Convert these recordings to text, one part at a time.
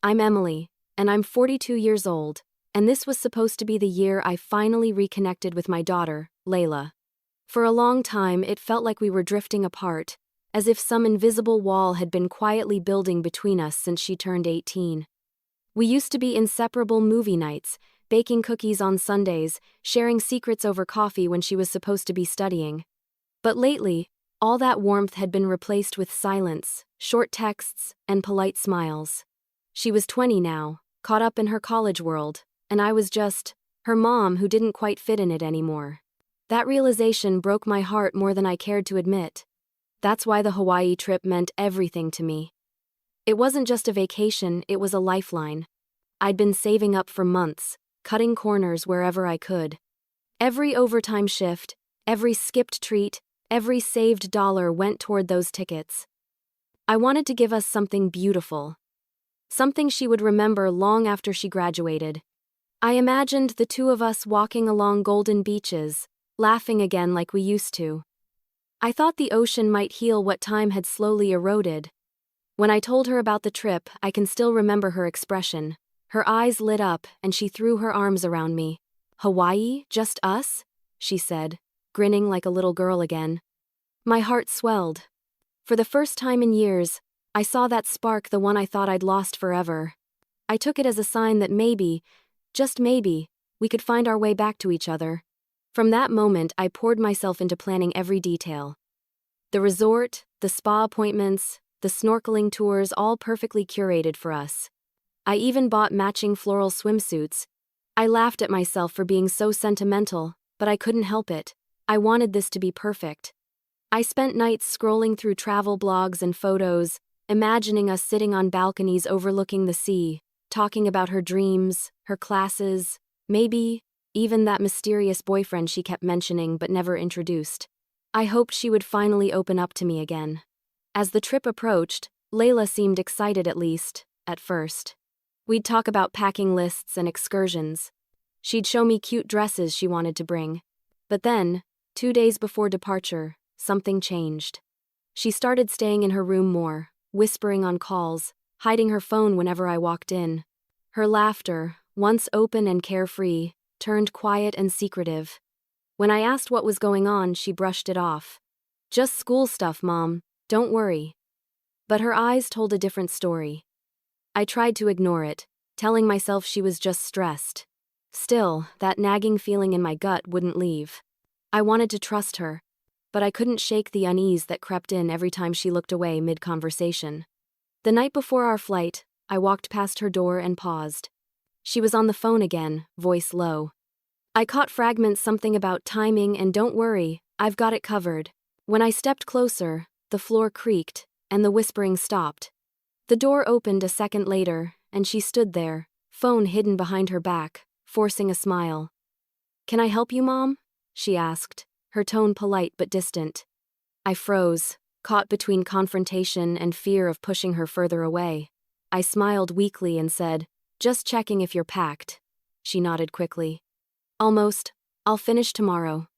I'm Emily, and I'm 42 years old, and this was supposed to be the year I finally reconnected with my daughter, Layla. For a long time, it felt like we were drifting apart, as if some invisible wall had been quietly building between us since she turned 18. We used to be inseparable movie nights, baking cookies on Sundays, sharing secrets over coffee when she was supposed to be studying. But lately, all that warmth had been replaced with silence, short texts, and polite smiles. She was 20 now, caught up in her college world, and I was just her mom who didn't quite fit in it anymore. That realization broke my heart more than I cared to admit. That's why the Hawaii trip meant everything to me. It wasn't just a vacation, it was a lifeline. I'd been saving up for months, cutting corners wherever I could. Every overtime shift, every skipped treat, every saved dollar went toward those tickets. I wanted to give us something beautiful. Something she would remember long after she graduated. I imagined the two of us walking along golden beaches, laughing again like we used to. I thought the ocean might heal what time had slowly eroded. When I told her about the trip, I can still remember her expression. Her eyes lit up, and she threw her arms around me. "Hawaii? Just us?" she said, grinning like a little girl again. My heart swelled. For the first time in years, I saw that spark, the one I thought I'd lost forever. I took it as a sign that maybe, just maybe, we could find our way back to each other. From that moment, I poured myself into planning every detail. The resort, the spa appointments, the snorkeling tours, all perfectly curated for us. I even bought matching floral swimsuits. I laughed at myself for being so sentimental, but I couldn't help it. I wanted this to be perfect. I spent nights scrolling through travel blogs and photos, imagining us sitting on balconies overlooking the sea, talking about her dreams, her classes, maybe even that mysterious boyfriend she kept mentioning but never introduced. I hoped she would finally open up to me again. As the trip approached, Layla seemed excited, at least, at first. We'd talk about packing lists and excursions. She'd show me cute dresses she wanted to bring. But then, 2 days before departure, something changed. She started staying in her room more, whispering on calls, hiding her phone whenever I walked in. Her laughter, once open and carefree, turned quiet and secretive. When I asked what was going on, she brushed it off. "Just school stuff, Mom, don't worry." But her eyes told a different story. I tried to ignore it, telling myself she was just stressed. Still, that nagging feeling in my gut wouldn't leave. I wanted to trust her, but I couldn't shake the unease that crept in every time she looked away mid-conversation. The night before our flight, I walked past her door and paused. She was on the phone again, voice low. I caught fragments, something about timing and "don't worry, I've got it covered." When I stepped closer, the floor creaked, and the whispering stopped. The door opened a second later, and she stood there, phone hidden behind her back, forcing a smile. "Can I help you, Mom?" she asked, her tone polite but distant. I froze, caught between confrontation and fear of pushing her further away. I smiled weakly and said, "Just checking if you're packed." She nodded quickly. "Almost. I'll finish tomorrow."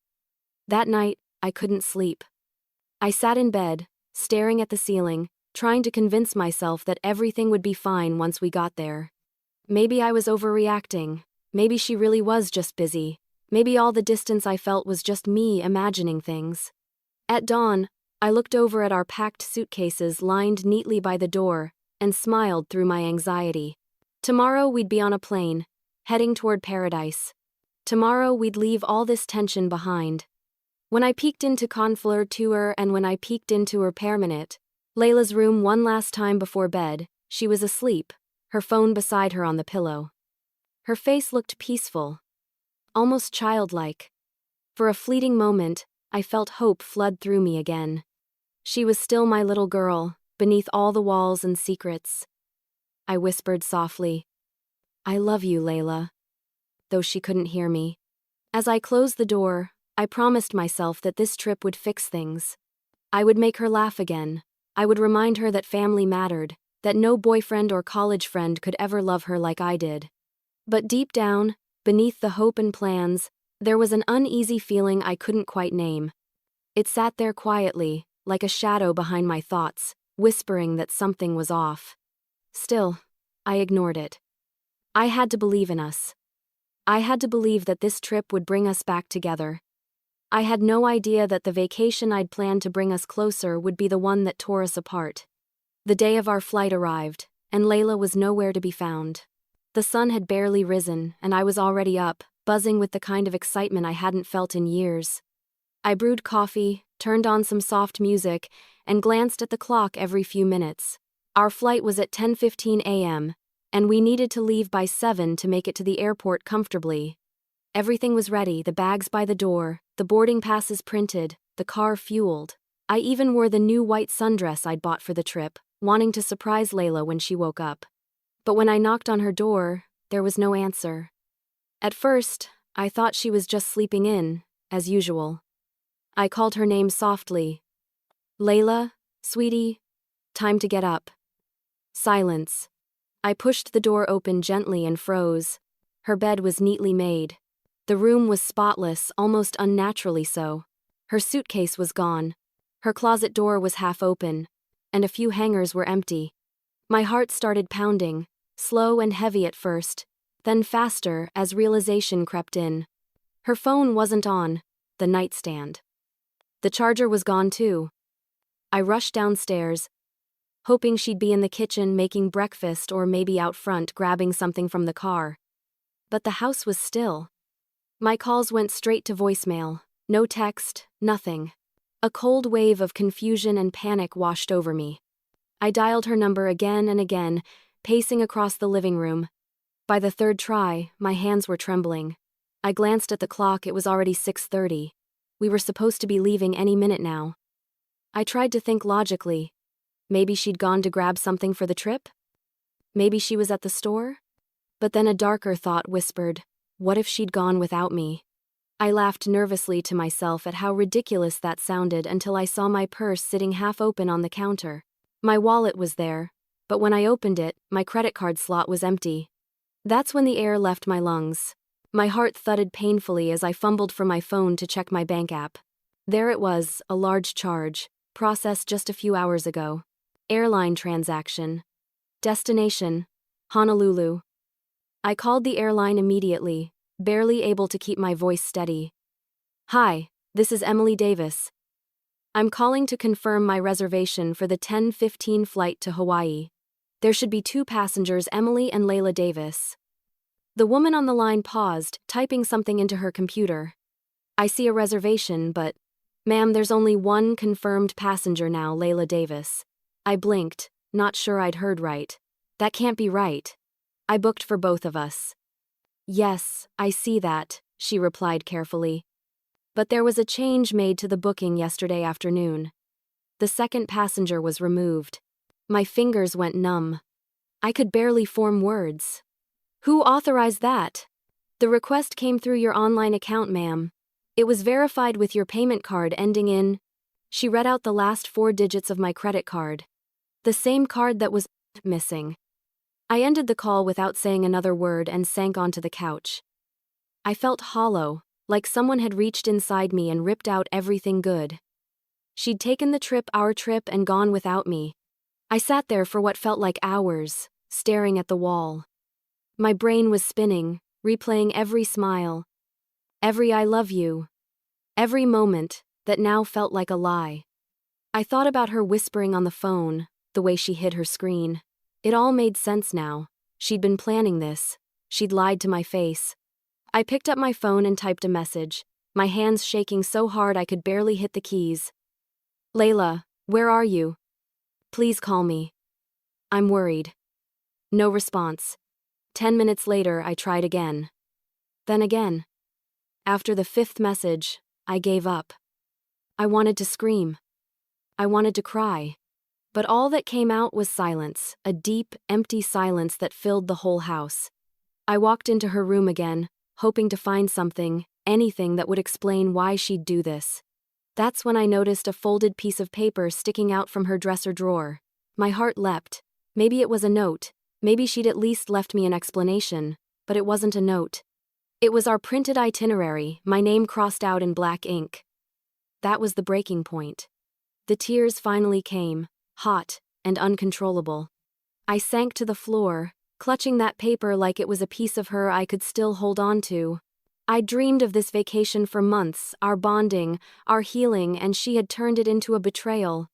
That night, I couldn't sleep. I sat in bed, staring at the ceiling, trying to convince myself that everything would be fine once we got there. Maybe I was overreacting. Maybe she really was just busy. Maybe all the distance I felt was just me imagining things. At dawn, I looked over at our packed suitcases lined neatly by the door and smiled through my anxiety. Tomorrow we'd be on a plane, heading toward paradise. Tomorrow we'd leave all this tension behind. When I peeked into Confleur Tour and when I peeked into her permanent, Layla's room one last time before bed, she was asleep, her phone beside her on the pillow. Her face looked peaceful, almost childlike. For a fleeting moment, I felt hope flood through me again. She was still my little girl, beneath all the walls and secrets. I whispered softly, "I love you, Layla," though she couldn't hear me. As I closed the door, I promised myself that this trip would fix things. I would make her laugh again. I would remind her that family mattered, that no boyfriend or college friend could ever love her like I did. But deep down, beneath the hope and plans, there was an uneasy feeling I couldn't quite name. It sat there quietly, like a shadow behind my thoughts, whispering that something was off. Still, I ignored it. I had to believe in us. I had to believe that this trip would bring us back together. I had no idea that the vacation I'd planned to bring us closer would be the one that tore us apart. The day of our flight arrived, and Layla was nowhere to be found. The sun had barely risen, and I was already up, buzzing with the kind of excitement I hadn't felt in years. I brewed coffee, turned on some soft music, and glanced at the clock every few minutes. Our flight was at 10:15 a.m., and we needed to leave by 7 to make it to the airport comfortably. Everything was ready, the bags by the door, the boarding passes printed, the car fueled. I even wore the new white sundress I'd bought for the trip, wanting to surprise Layla when she woke up. But when I knocked on her door, there was no answer. At first, I thought she was just sleeping in, as usual. I called her name softly. "Layla, sweetie, time to get up." Silence. I pushed the door open gently and froze. Her bed was neatly made. The room was spotless, almost unnaturally so. Her suitcase was gone. Her closet door was half open, and a few hangers were empty. My heart started pounding, slow and heavy at first, then faster as realization crept in. Her phone wasn't on the nightstand. The charger was gone too. I rushed downstairs, hoping she'd be in the kitchen making breakfast or maybe out front grabbing something from the car. But the house was still. My calls went straight to voicemail. No text, nothing. A cold wave of confusion and panic washed over me. I dialed her number again and again, pacing across the living room. By the third try, my hands were trembling. I glanced at the clock, it was already 6:30. We were supposed to be leaving any minute now. I tried to think logically. Maybe she'd gone to grab something for the trip? Maybe she was at the store? But then a darker thought whispered, what if she'd gone without me? I laughed nervously to myself at how ridiculous that sounded until I saw my purse sitting half open on the counter. My wallet was there, but when I opened it, my credit card slot was empty. That's when the air left my lungs. My heart thudded painfully as I fumbled for my phone to check my bank app. There it was, a large charge, processed just a few hours ago. Airline transaction. Destination: Honolulu. I called the airline immediately, barely able to keep my voice steady. "Hi, this is Emily Davis. I'm calling to confirm my reservation for the 10:15 flight to Hawaii. There should be 2 passengers, Emily and Layla Davis." The woman on the line paused, typing something into her computer. "I see a reservation, but, ma'am, there's only 1 confirmed passenger now, Layla Davis." I blinked, not sure I'd heard right. That can't be right. I booked for both of us. "Yes, I see that," she replied carefully. "But there was a change made to the booking yesterday afternoon. The second passenger was removed." My fingers went numb. I could barely form words. "Who authorized that?" "The request came through your online account, ma'am. It was verified with your payment card ending in..." She read out the last 4 digits of my credit card. The same card that was missing. I ended the call without saying another word and sank onto the couch. I felt hollow, like someone had reached inside me and ripped out everything good. She'd taken the trip, our trip, and gone without me. I sat there for what felt like hours, staring at the wall. My brain was spinning, replaying every smile, every "I love you," every moment that now felt like a lie. I thought about her whispering on the phone, the way she hid her screen. It all made sense now. She'd been planning this. She'd lied to my face. I picked up my phone and typed a message, my hands shaking so hard I could barely hit the keys. "Layla, where are you? Please call me. I'm worried." No response. 10 minutes later, I tried again. Then again. After the 5th message, I gave up. I wanted to scream. I wanted to cry. But all that came out was silence, a deep, empty silence that filled the whole house. I walked into her room again, hoping to find something, anything that would explain why she'd do this. That's when I noticed a folded piece of paper sticking out from her dresser drawer. My heart leapt. Maybe it was a note. Maybe she'd at least left me an explanation. But it wasn't a note. It was our printed itinerary, my name crossed out in black ink. That was the breaking point. The tears finally came, hot and uncontrollable. I sank to the floor, clutching that paper like it was a piece of her I could still hold on to. I dreamed of this vacation for months, our bonding, our healing, and she had turned it into a betrayal.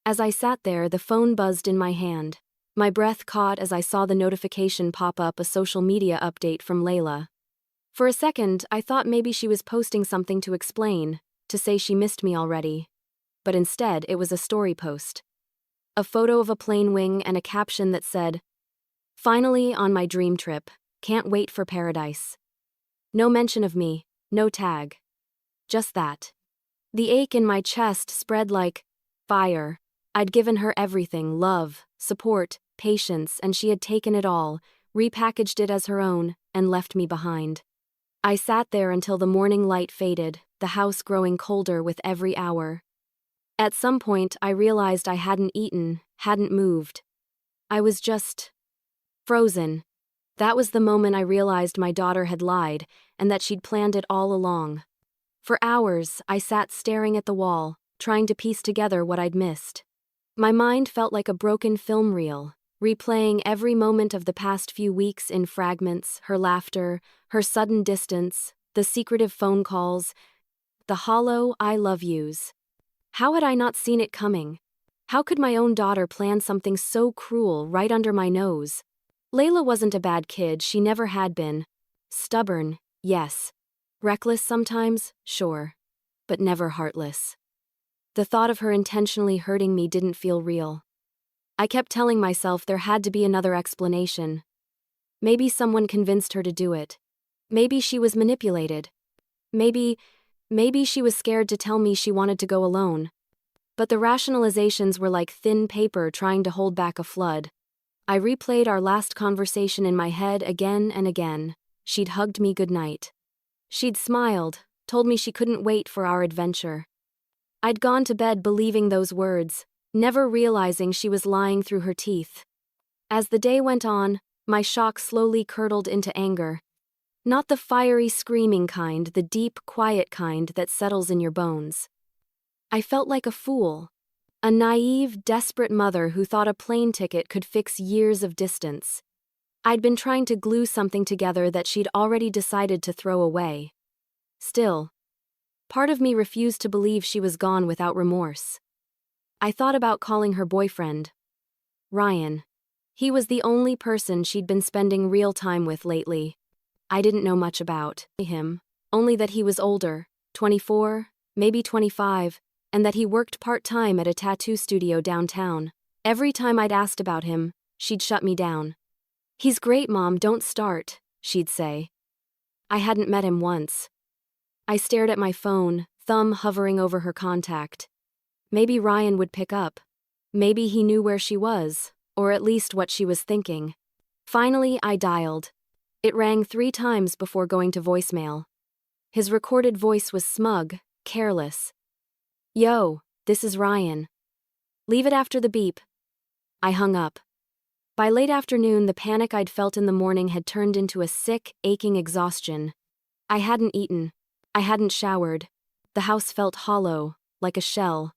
As I sat there, the phone buzzed in my hand. My breath caught as I saw the notification pop up, a social media update from Layla. For a second, I thought maybe she was posting something to explain, to say she missed me already. But instead, it was a story post. A photo of a plane wing and a caption that said, "Finally on my dream trip, can't wait for paradise." No mention of me, no tag. Just that. The ache in my chest spread like fire. I'd given her everything: love, support, patience, and she had taken it all, repackaged it as her own, and left me behind. I sat there until the morning light faded, the house growing colder with every hour. At some point, I realized I hadn't eaten, hadn't moved. I was just frozen. That was the moment I realized my daughter had lied, and that she'd planned it all along. For hours, I sat staring at the wall, trying to piece together what I'd missed. My mind felt like a broken film reel, replaying every moment of the past few weeks in fragments: her laughter, her sudden distance, the secretive phone calls, the hollow "I love yous." How had I not seen it coming? How could my own daughter plan something so cruel right under my nose? Layla wasn't a bad kid, she never had been. Stubborn, yes. Reckless sometimes, sure. But never heartless. The thought of her intentionally hurting me didn't feel real. I kept telling myself there had to be another explanation. Maybe someone convinced her to do it. Maybe she was manipulated. Maybe she was scared to tell me she wanted to go alone. But the rationalizations were like thin paper trying to hold back a flood. I replayed our last conversation in my head again and again. She'd hugged me goodnight. She'd smiled, told me she couldn't wait for our adventure. I'd gone to bed believing those words, never realizing she was lying through her teeth. As the day went on, my shock slowly curdled into anger. Not the fiery, screaming kind, the deep, quiet kind that settles in your bones. I felt like a fool. A naive, desperate mother who thought a plane ticket could fix years of distance. I'd been trying to glue something together that she'd already decided to throw away. Still, part of me refused to believe she was gone without remorse. I thought about calling her boyfriend, Ryan. He was the only person she'd been spending real time with lately. I didn't know much about him, only that he was older, 24, maybe 25, and that he worked part-time at a tattoo studio downtown. Every time I'd asked about him, she'd shut me down. "He's great, Mom, don't start," she'd say. I hadn't met him once. I stared at my phone, thumb hovering over her contact. Maybe Ryan would pick up. Maybe he knew where she was, or at least what she was thinking. Finally, I dialed. It rang 3 times before going to voicemail. His recorded voice was smug, careless. "Yo, this is Ryan. Leave it after the beep." I hung up. By late afternoon, the panic I'd felt in the morning had turned into a sick, aching exhaustion. I hadn't eaten. I hadn't showered. The house felt hollow, like a shell.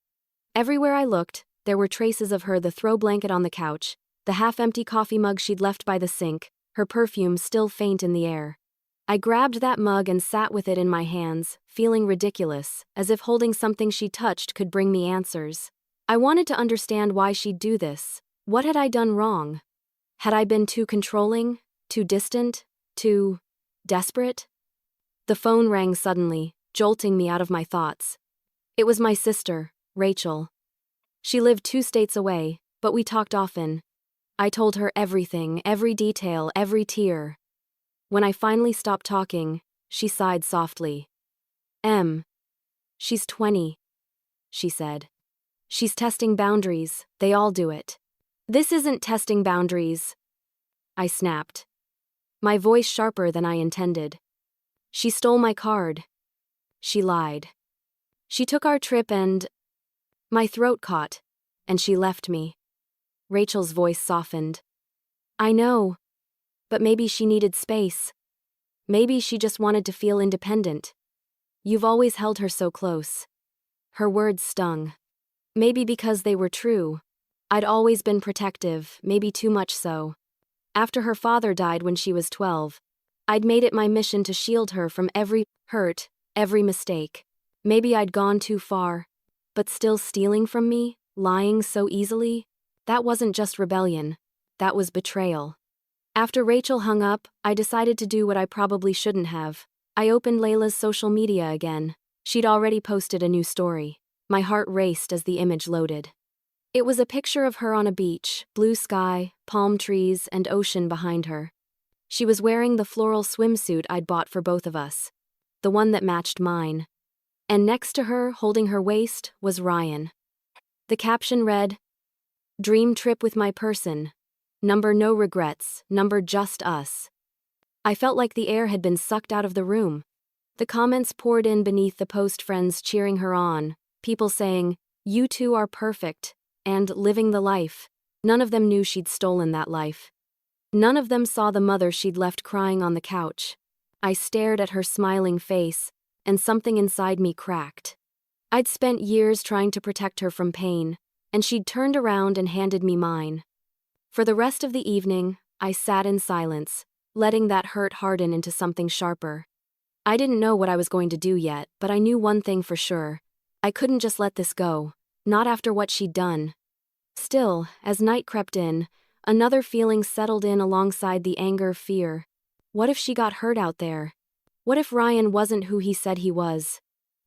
Everywhere I looked, there were traces of her: the throw blanket on the couch, the half-empty coffee mug she'd left by the sink, her perfume still faint in the air. I grabbed that mug and sat with it in my hands, feeling ridiculous, as if holding something she touched could bring me answers. I wanted to understand why she'd do this. What had I done wrong? Had I been too controlling, too distant, too desperate? The phone rang suddenly, jolting me out of my thoughts. It was my sister, Rachel. She lived 2 states away, but we talked often. I told her everything, every detail, every tear. When I finally stopped talking, she sighed softly. She's 20, she said. She's testing boundaries, they all do it. This isn't testing boundaries, I snapped. My voice sharper than I intended. She stole my card. She lied. She took our trip and... My throat caught, and she left me. Rachel's voice softened. I know. But maybe she needed space. Maybe she just wanted to feel independent. You've always held her so close. Her words stung. Maybe because they were true. I'd always been protective, maybe too much so. After her father died when she was 12, I'd made it my mission to shield her from every hurt, every mistake. Maybe I'd gone too far. But still stealing from me, lying so easily? That wasn't just rebellion. That was betrayal. After Rachel hung up, I decided to do what I probably shouldn't have. I opened Layla's social media again. She'd already posted a new story. My heart raced as the image loaded. It was a picture of her on a beach, blue sky, palm trees, and ocean behind her. She was wearing the floral swimsuit I'd bought for both of us, the one that matched mine. And next to her, holding her waist, was Ryan. The caption read, "Dream trip with my person. Number no regrets, number just us." I felt like the air had been sucked out of the room. The comments poured in beneath the post, friends cheering her on, people saying, "You two are perfect," and "living the life." None of them knew she'd stolen that life. None of them saw the mother she'd left crying on the couch. I stared at her smiling face, and something inside me cracked. I'd spent years trying to protect her from pain, and she'd turned around and handed me mine. For the rest of the evening, I sat in silence, letting that hurt harden into something sharper. I didn't know what I was going to do yet, but I knew one thing for sure. I couldn't just let this go, not after what she'd done. Still, as night crept in, another feeling settled in alongside the anger, fear. What if she got hurt out there? What if Ryan wasn't who he said he was?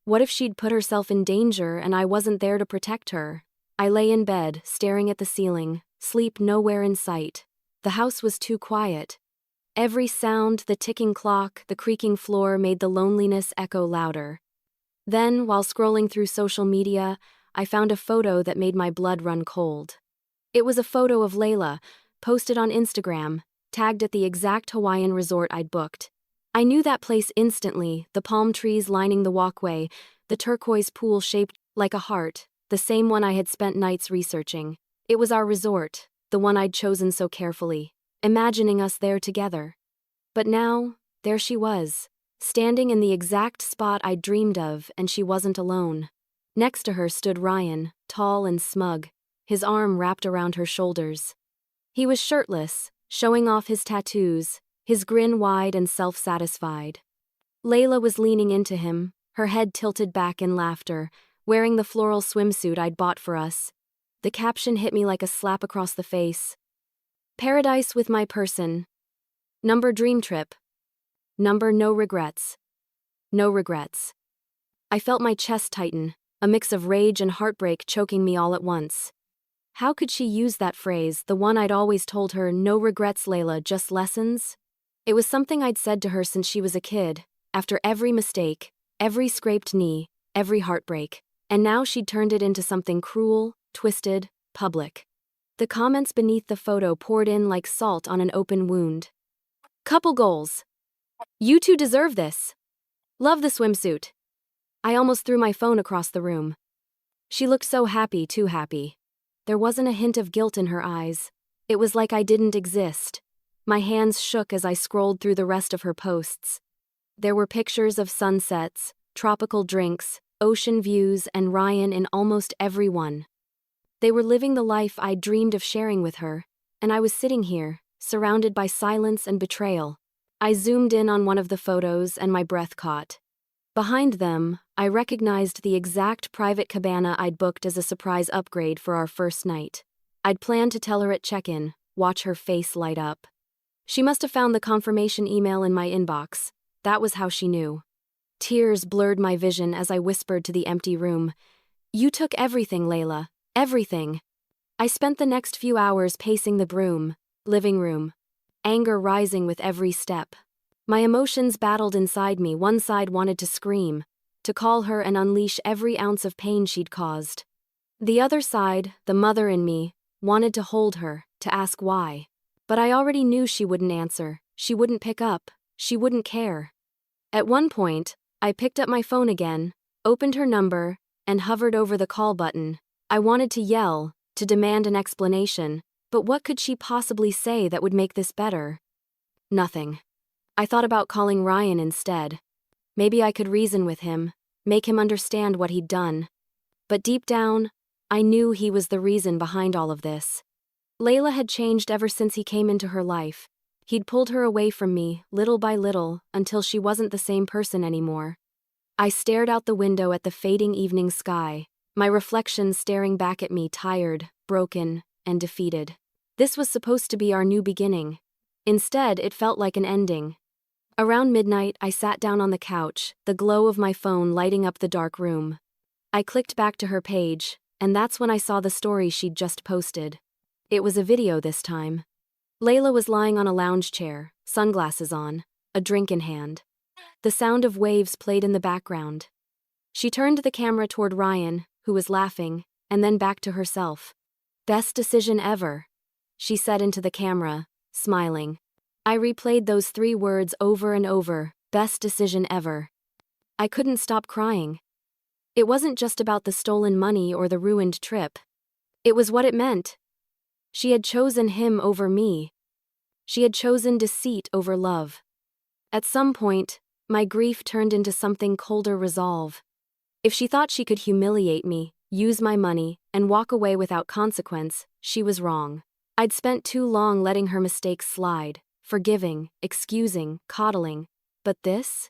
What if she'd put herself in danger and I wasn't there to protect her? I lay in bed, staring at the ceiling, sleep nowhere in sight. The house was too quiet. Every sound, the ticking clock, the creaking floor, made the loneliness echo louder. Then, while scrolling through social media, I found a photo that made my blood run cold. It was a photo of Layla, posted on Instagram, tagged at the exact Hawaiian resort I'd booked. I knew that place instantly, the palm trees lining the walkway, the turquoise pool shaped like a heart, the same one I had spent nights researching. It was our resort, the one I'd chosen so carefully, imagining us there together. But now, there she was, standing in the exact spot I'd dreamed of, and she wasn't alone. Next to her stood Ryan, tall and smug, his arm wrapped around her shoulders. He was shirtless, showing off his tattoos, his grin wide and self-satisfied. Layla was leaning into him, her head tilted back in laughter, wearing the floral swimsuit I'd bought for us. The caption hit me like a slap across the face. "Paradise with my person. Number dream trip. Number no regrets. No regrets." I felt my chest tighten, a mix of rage and heartbreak choking me all at once. How could she use that phrase, the one I'd always told her, "No regrets, Layla, just lessons"? It was something I'd said to her since she was a kid, after every mistake, every scraped knee, every heartbreak. And now she'd turned it into something cruel, twisted, public. The comments beneath the photo poured in like salt on an open wound. "Couple goals. You two deserve this. Love the swimsuit." I almost threw my phone across the room. She looked so happy, too happy. There wasn't a hint of guilt in her eyes. It was like I didn't exist. My hands shook as I scrolled through the rest of her posts. There were pictures of sunsets, tropical drinks, ocean views, and Ryan in almost every one. They were living the life I'd dreamed of sharing with her, and I was sitting here, surrounded by silence and betrayal. I zoomed in on one of the photos and my breath caught. Behind them, I recognized the exact private cabana I'd booked as a surprise upgrade for our first night. I'd planned to tell her at check-in, watch her face light up. She must have found the confirmation email in my inbox. That was how she knew. Tears blurred my vision as I whispered to the empty room, "You took everything, Layla. Everything." I spent the next few hours pacing the living room, anger rising with every step. My emotions battled inside me. One side wanted to scream, to call her and unleash every ounce of pain she'd caused. The other side, the mother in me, wanted to hold her, to ask why. But I already knew she wouldn't answer, she wouldn't pick up, she wouldn't care. At one point, I picked up my phone again, opened her number, and hovered over the call button. I wanted to yell, to demand an explanation, but what could she possibly say that would make this better? Nothing. I thought about calling Ryan instead. Maybe I could reason with him, make him understand what he'd done. But deep down, I knew he was the reason behind all of this. Layla had changed ever since he came into her life. He'd pulled her away from me, little by little, until she wasn't the same person anymore. I stared out the window at the fading evening sky, my reflection staring back at me, tired, broken, and defeated. This was supposed to be our new beginning. Instead, it felt like an ending. Around midnight, I sat down on the couch, the glow of my phone lighting up the dark room. I clicked back to her page, and that's when I saw the story she'd just posted. It was a video this time. Layla was lying on a lounge chair, sunglasses on, a drink in hand. The sound of waves played in the background. She turned the camera toward Ryan, who was laughing, and then back to herself. "Best decision ever," she said into the camera, smiling. I replayed those 3 words over and over, best decision ever. I couldn't stop crying. It wasn't just about the stolen money or the ruined trip. It was what it meant. She had chosen him over me. She had chosen deceit over love. At some point, my grief turned into something colder resolve. If she thought she could humiliate me, use my money, and walk away without consequence, she was wrong. I'd spent too long letting her mistakes slide, forgiving, excusing, coddling. But this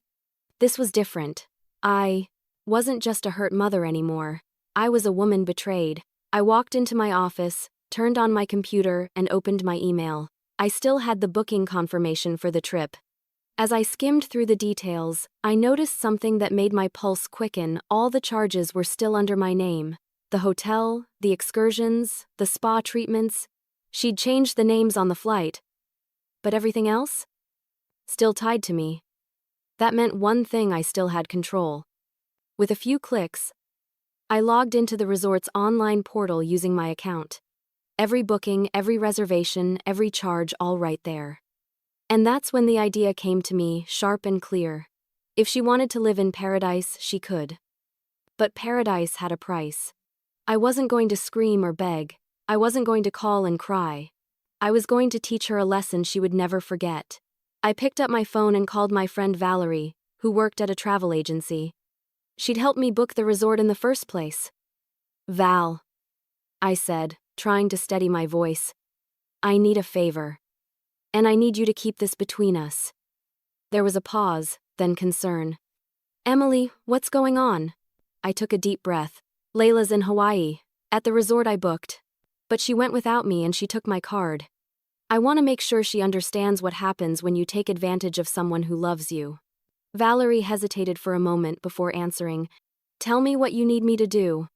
was different. I wasn't just a hurt mother anymore. I was a woman betrayed. I walked into my office, turned on my computer, and opened my email. I still had the booking confirmation for the trip. As I skimmed through the details, I noticed something that made my pulse quicken. All the charges were still under my name. The hotel, the excursions, the spa treatments. She'd changed the names on the flight. But everything else? Still tied to me. That meant one thing: I still had control. With a few clicks, I logged into the resort's online portal using my account. Every booking, every reservation, every charge, all right there. And that's when the idea came to me, sharp and clear. If she wanted to live in paradise, she could. But paradise had a price. I wasn't going to scream or beg. I wasn't going to call and cry. I was going to teach her a lesson she would never forget. I picked up my phone and called my friend Valerie, who worked at a travel agency. She'd helped me book the resort in the first place. "Val," I said, trying to steady my voice, "I need a favor. And I need you to keep this between us." There was a pause, then concern. "Emily, what's going on?" I took a deep breath. "Layla's in Hawaii, at the resort I booked. But she went without me and she took my card. I want to make sure she understands what happens when you take advantage of someone who loves you." Valerie hesitated for a moment before answering. "Tell me what you need me to do."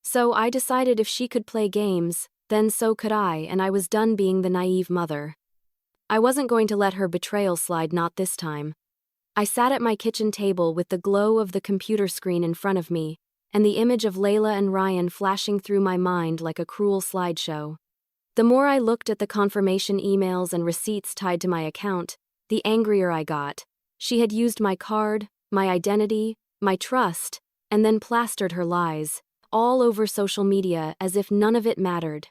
So I decided if she could play games, then so could I, and I was done being the naive mother. I wasn't going to let her betrayal slide, not this time. I sat at my kitchen table with the glow of the computer screen in front of me, and the image of Layla and Ryan flashing through my mind like a cruel slideshow. The more I looked at the confirmation emails and receipts tied to my account, the angrier I got. She had used my card, my identity, my trust, and then plastered her lies all over social media as if none of it mattered.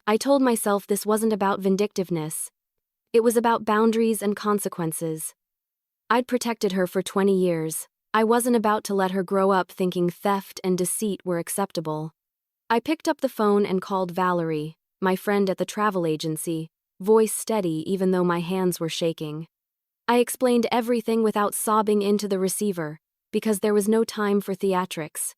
I told myself this wasn't about vindictiveness. It was about boundaries and consequences. I'd protected her for 20 years. I wasn't about to let her grow up thinking theft and deceit were acceptable. I picked up the phone and called Valerie, my friend at the travel agency, voice steady even though my hands were shaking. I explained everything without sobbing into the receiver, because there was no time for theatrics.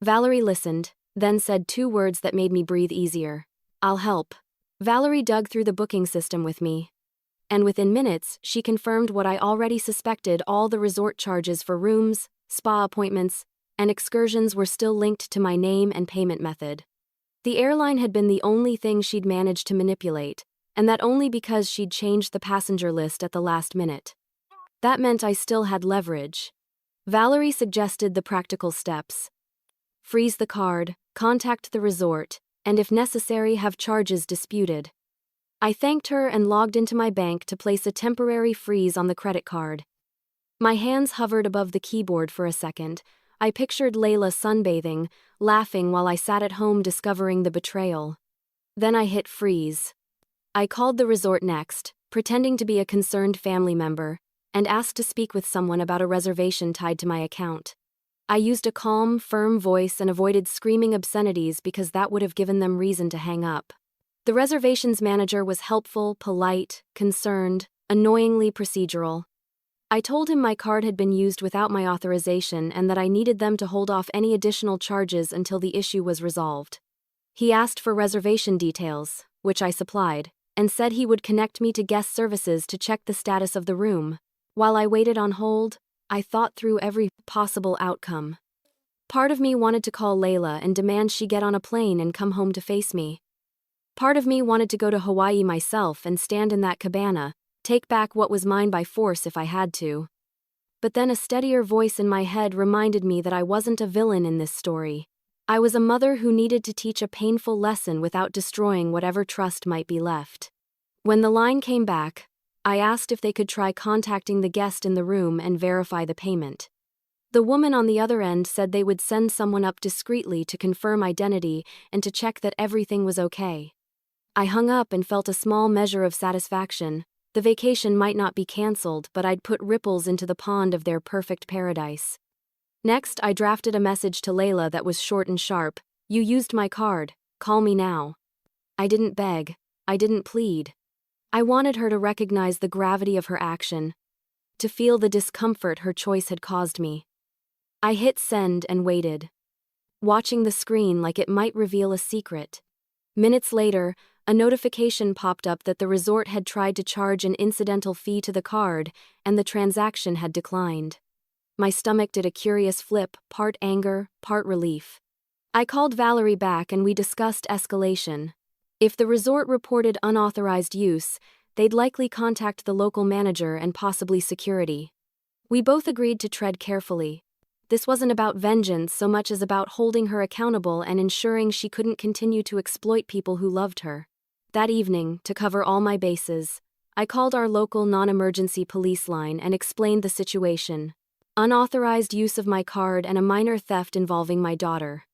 Valerie listened, then said 2 words that made me breathe easier. "I'll help." Valerie dug through the booking system with me. And within minutes, she confirmed what I already suspected: all the resort charges for rooms, spa appointments, and excursions were still linked to my name and payment method. The airline had been the only thing she'd managed to manipulate, and that only because she'd changed the passenger list at the last minute. That meant I still had leverage. Valerie suggested the practical steps. Freeze the card, contact the resort, and if necessary have charges disputed. I thanked her and logged into my bank to place a temporary freeze on the credit card. My hands hovered above the keyboard for a second. I pictured Layla sunbathing, laughing while I sat at home discovering the betrayal. Then I hit freeze. I called the resort next, pretending to be a concerned family member, and asked to speak with someone about a reservation tied to my account. I used a calm, firm voice and avoided screaming obscenities because that would have given them reason to hang up. The reservations manager was helpful, polite, concerned, annoyingly procedural. I told him my card had been used without my authorization and that I needed them to hold off any additional charges until the issue was resolved. He asked for reservation details, which I supplied, and said he would connect me to guest services to check the status of the room. While I waited on hold, I thought through every possible outcome. Part of me wanted to call Layla and demand she get on a plane and come home to face me. Part of me wanted to go to Hawaii myself and stand in that cabana, take back what was mine by force if I had to. But then a steadier voice in my head reminded me that I wasn't a villain in this story. I was a mother who needed to teach a painful lesson without destroying whatever trust might be left. When the line came back, I asked if they could try contacting the guest in the room and verify the payment. The woman on the other end said they would send someone up discreetly to confirm identity and to check that everything was okay. I hung up and felt a small measure of satisfaction. The vacation might not be canceled, but I'd put ripples into the pond of their perfect paradise. Next, I drafted a message to Layla that was short and sharp. "You used my card. Call me now." I didn't beg. I didn't plead. I wanted her to recognize the gravity of her action, to feel the discomfort her choice had caused me. I hit send and waited, watching the screen like it might reveal a secret. Minutes later, a notification popped up that the resort had tried to charge an incidental fee to the card, and the transaction had declined. My stomach did a curious flip, part anger, part relief. I called Valerie back and we discussed escalation. If the resort reported unauthorized use, they'd likely contact the local manager and possibly security. We both agreed to tread carefully. This wasn't about vengeance so much as about holding her accountable and ensuring she couldn't continue to exploit people who loved her. That evening, to cover all my bases, I called our local non-emergency police line and explained the situation. Unauthorized use of my card and a minor theft involving my daughter.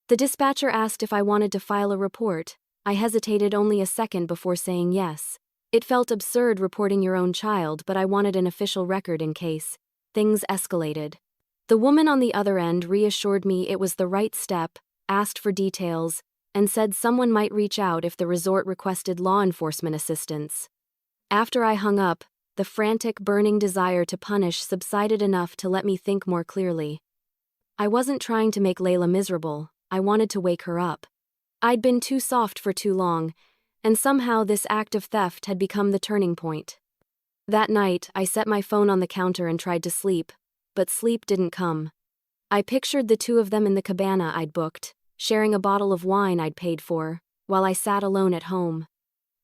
The dispatcher asked if I wanted to file a report. I hesitated only a second before saying yes. It felt absurd reporting your own child, but I wanted an official record in case things escalated. The woman on the other end reassured me it was the right step, asked for details, and said someone might reach out if the resort requested law enforcement assistance. After I hung up, the frantic, burning desire to punish subsided enough to let me think more clearly. I wasn't trying to make Layla miserable. I wanted to wake her up. I'd been too soft for too long, and somehow this act of theft had become the turning point. That night, I set my phone on the counter and tried to sleep, but sleep didn't come. I pictured the two of them in the cabana I'd booked, sharing a bottle of wine I'd paid for, while I sat alone at home.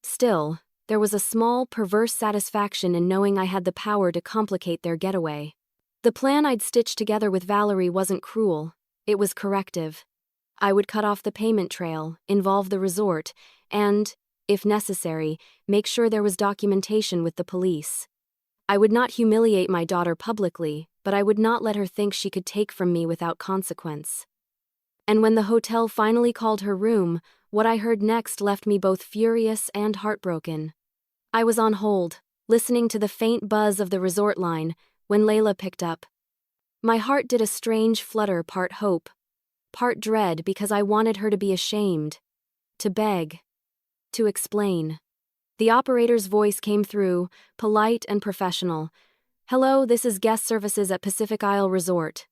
Still, there was a small, perverse satisfaction in knowing I had the power to complicate their getaway. The plan I'd stitched together with Valerie wasn't cruel, it was corrective. I would cut off the payment trail, involve the resort, and, if necessary, make sure there was documentation with the police. I would not humiliate my daughter publicly, but I would not let her think she could take from me without consequence. And when the hotel finally called her room, what I heard next left me both furious and heartbroken. I was on hold, listening to the faint buzz of the resort line, when Layla picked up. My heart did a strange flutter, part hope, part dread, because I wanted her to be ashamed, to beg, to explain. The operator's voice came through, polite and professional. "Hello, this is guest services at Pacific Isle Resort.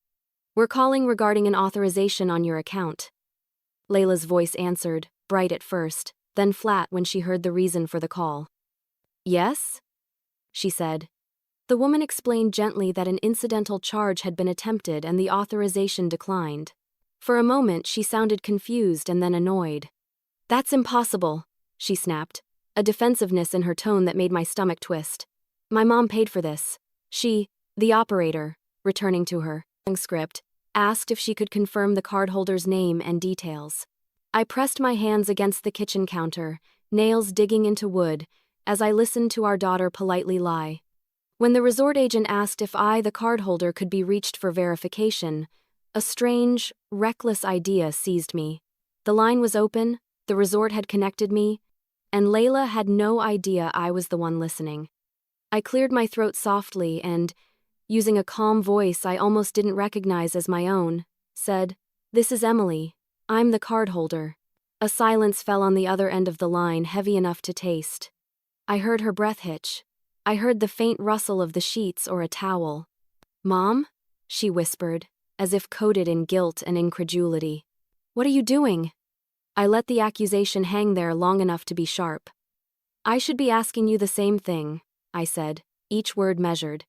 We're calling regarding an authorization on your account." Layla's voice answered, bright at first, then flat when she heard the reason for the call. "Yes?" she said. The woman explained gently that an incidental charge had been attempted and the authorization declined. For a moment, she sounded confused and then annoyed. "That's impossible," she snapped, a defensiveness in her tone that made my stomach twist. "My mom paid for this." The operator, returning to her script, asked if she could confirm the cardholder's name and details. I pressed my hands against the kitchen counter, nails digging into wood, as I listened to our daughter politely lie. When the resort agent asked if I, the cardholder, could be reached for verification, a strange, reckless idea seized me. The line was open, the resort had connected me, and Layla had no idea I was the one listening. I cleared my throat softly and, using a calm voice I almost didn't recognize as my own, said, "This is Emily. I'm the cardholder." A silence fell on the other end of the line, heavy enough to taste. I heard her breath hitch. I heard the faint rustle of the sheets or a towel. "Mom?" she whispered, as if coated in guilt and incredulity. "What are you doing?" I let the accusation hang there long enough to be sharp. "I should be asking you the same thing," I said, each word measured.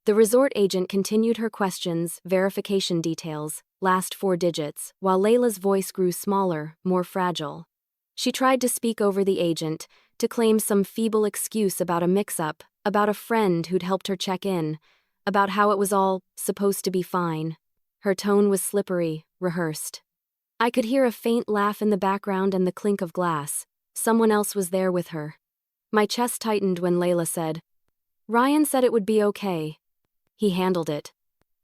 The resort agent continued her questions, verification details, last 4 digits, while Layla's voice grew smaller, more fragile. She tried to speak over the agent, to claim some feeble excuse about a mix-up, about a friend who'd helped her check in, about how it was all supposed to be fine. Her tone was slippery, rehearsed. I could hear a faint laugh in the background and the clink of glass. Someone else was there with her. My chest tightened when Layla said, "Ryan said it would be okay. He handled it."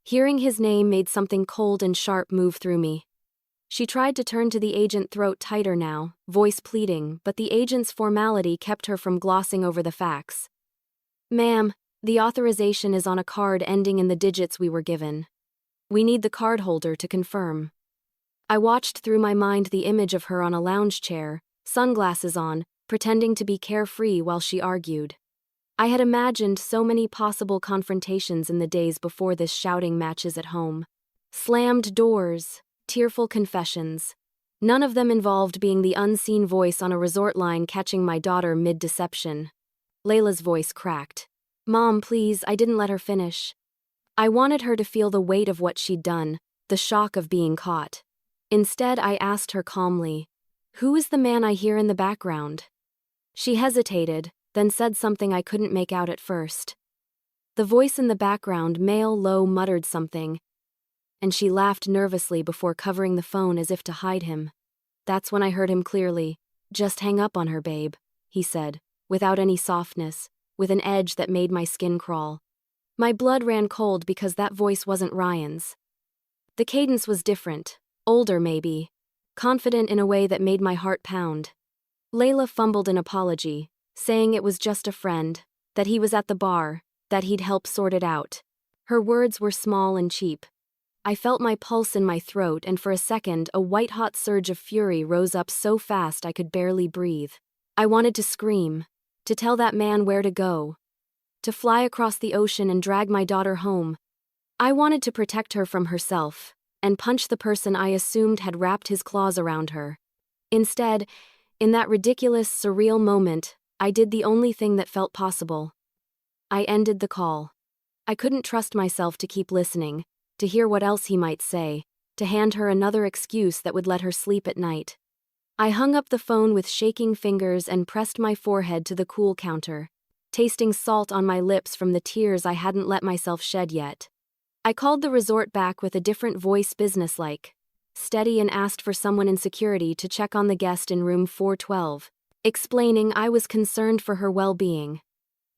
Hearing his name made something cold and sharp move through me. She tried to turn to the agent, throat tighter now, voice pleading, but the agent's formality kept her from glossing over the facts. "Ma'am, the authorization is on a card ending in the digits we were given. We need the cardholder to confirm." I watched through my mind the image of her on a lounge chair, sunglasses on, pretending to be carefree while she argued. I had imagined so many possible confrontations in the days before this, shouting matches at home. Slammed doors, tearful confessions. None of them involved being the unseen voice on a resort line catching my daughter mid-deception. Layla's voice cracked. "Mom, please, I didn't let her finish." I wanted her to feel the weight of what she'd done, the shock of being caught. Instead, I asked her calmly, "Who is the man I hear in the background?" She hesitated, then said something I couldn't make out at first. The voice in the background, male, low, muttered something, and she laughed nervously before covering the phone as if to hide him. That's when I heard him clearly. "Just hang up on her, babe," he said, without any softness, with an edge that made my skin crawl. My blood ran cold because that voice wasn't Ryan's. The cadence was different, older maybe, confident in a way that made my heart pound. Layla fumbled an apology, saying it was just a friend, that he was at the bar, that he'd help sort it out. Her words were small and cheap. I felt my pulse in my throat, and for a second a white-hot surge of fury rose up so fast I could barely breathe. I wanted to scream, to tell that man where to go, to fly across the ocean and drag my daughter home. I wanted to protect her from herself, and punch the person I assumed had wrapped his claws around her. Instead, in that ridiculous, surreal moment, I did the only thing that felt possible. I ended the call. I couldn't trust myself to keep listening, to hear what else he might say, to hand her another excuse that would let her sleep at night. I hung up the phone with shaking fingers and pressed my forehead to the cool counter, tasting salt on my lips from the tears I hadn't let myself shed yet. I called the resort back with a different voice, businesslike, steady, and asked for someone in security to check on the guest in room 412. Explaining I was concerned for her well-being.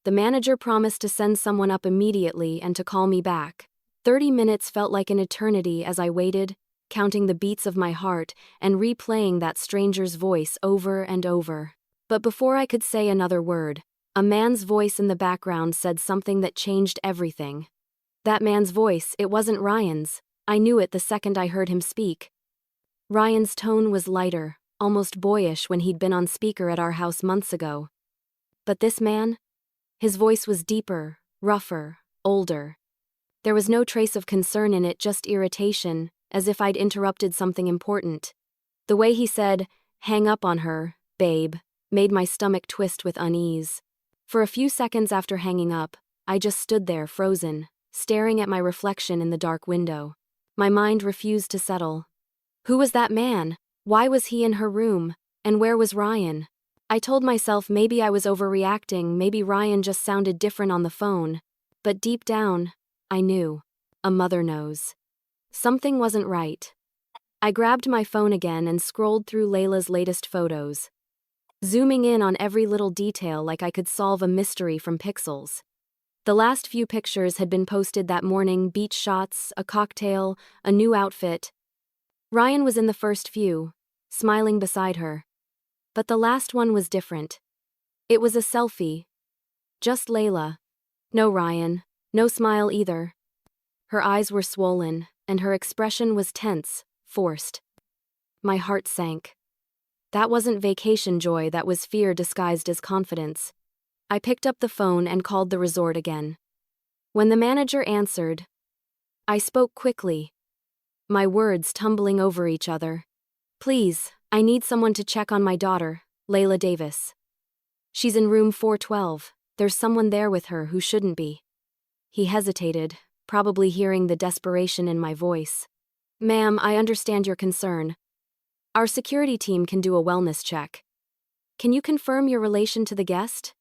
The manager promised to send someone up immediately and to call me back. 30 minutes felt like an eternity as I waited, counting the beats of my heart and replaying that stranger's voice over and over. But before I could say another word, a man's voice in the background said something that changed everything. That man's voice, it wasn't Ryan's. I knew it the second I heard him speak. Ryan's tone was lighter, almost boyish when he'd been on speaker at our house months ago. But this man? His voice was deeper, rougher, older. There was no trace of concern in it, just irritation, as if I'd interrupted something important. The way he said, "Hang up on her, babe," made my stomach twist with unease. For a few seconds after hanging up, I just stood there frozen, staring at my reflection in the dark window. My mind refused to settle. Who was that man? Why was he in her room? And where was Ryan? I told myself maybe I was overreacting, maybe Ryan just sounded different on the phone. But deep down, I knew. A mother knows. Something wasn't right. I grabbed my phone again and scrolled through Layla's latest photos, zooming in on every little detail like I could solve a mystery from pixels. The last few pictures had been posted that morning: beach shots, a cocktail, a new outfit. Ryan was in the first few, smiling beside her. But the last one was different. It was a selfie. Just Layla. No Ryan, no smile either. Her eyes were swollen, and her expression was tense, forced. My heart sank. That wasn't vacation joy, that was fear disguised as confidence. I picked up the phone and called the resort again. When the manager answered, I spoke quickly, my words tumbling over each other. Please, I need someone to check on my daughter, Layla Davis. She's in room 412. There's someone there with her who shouldn't be. He hesitated, probably hearing the desperation in my voice. Ma'am, I understand your concern. Our security team can do a wellness check. Can you confirm your relation to the guest?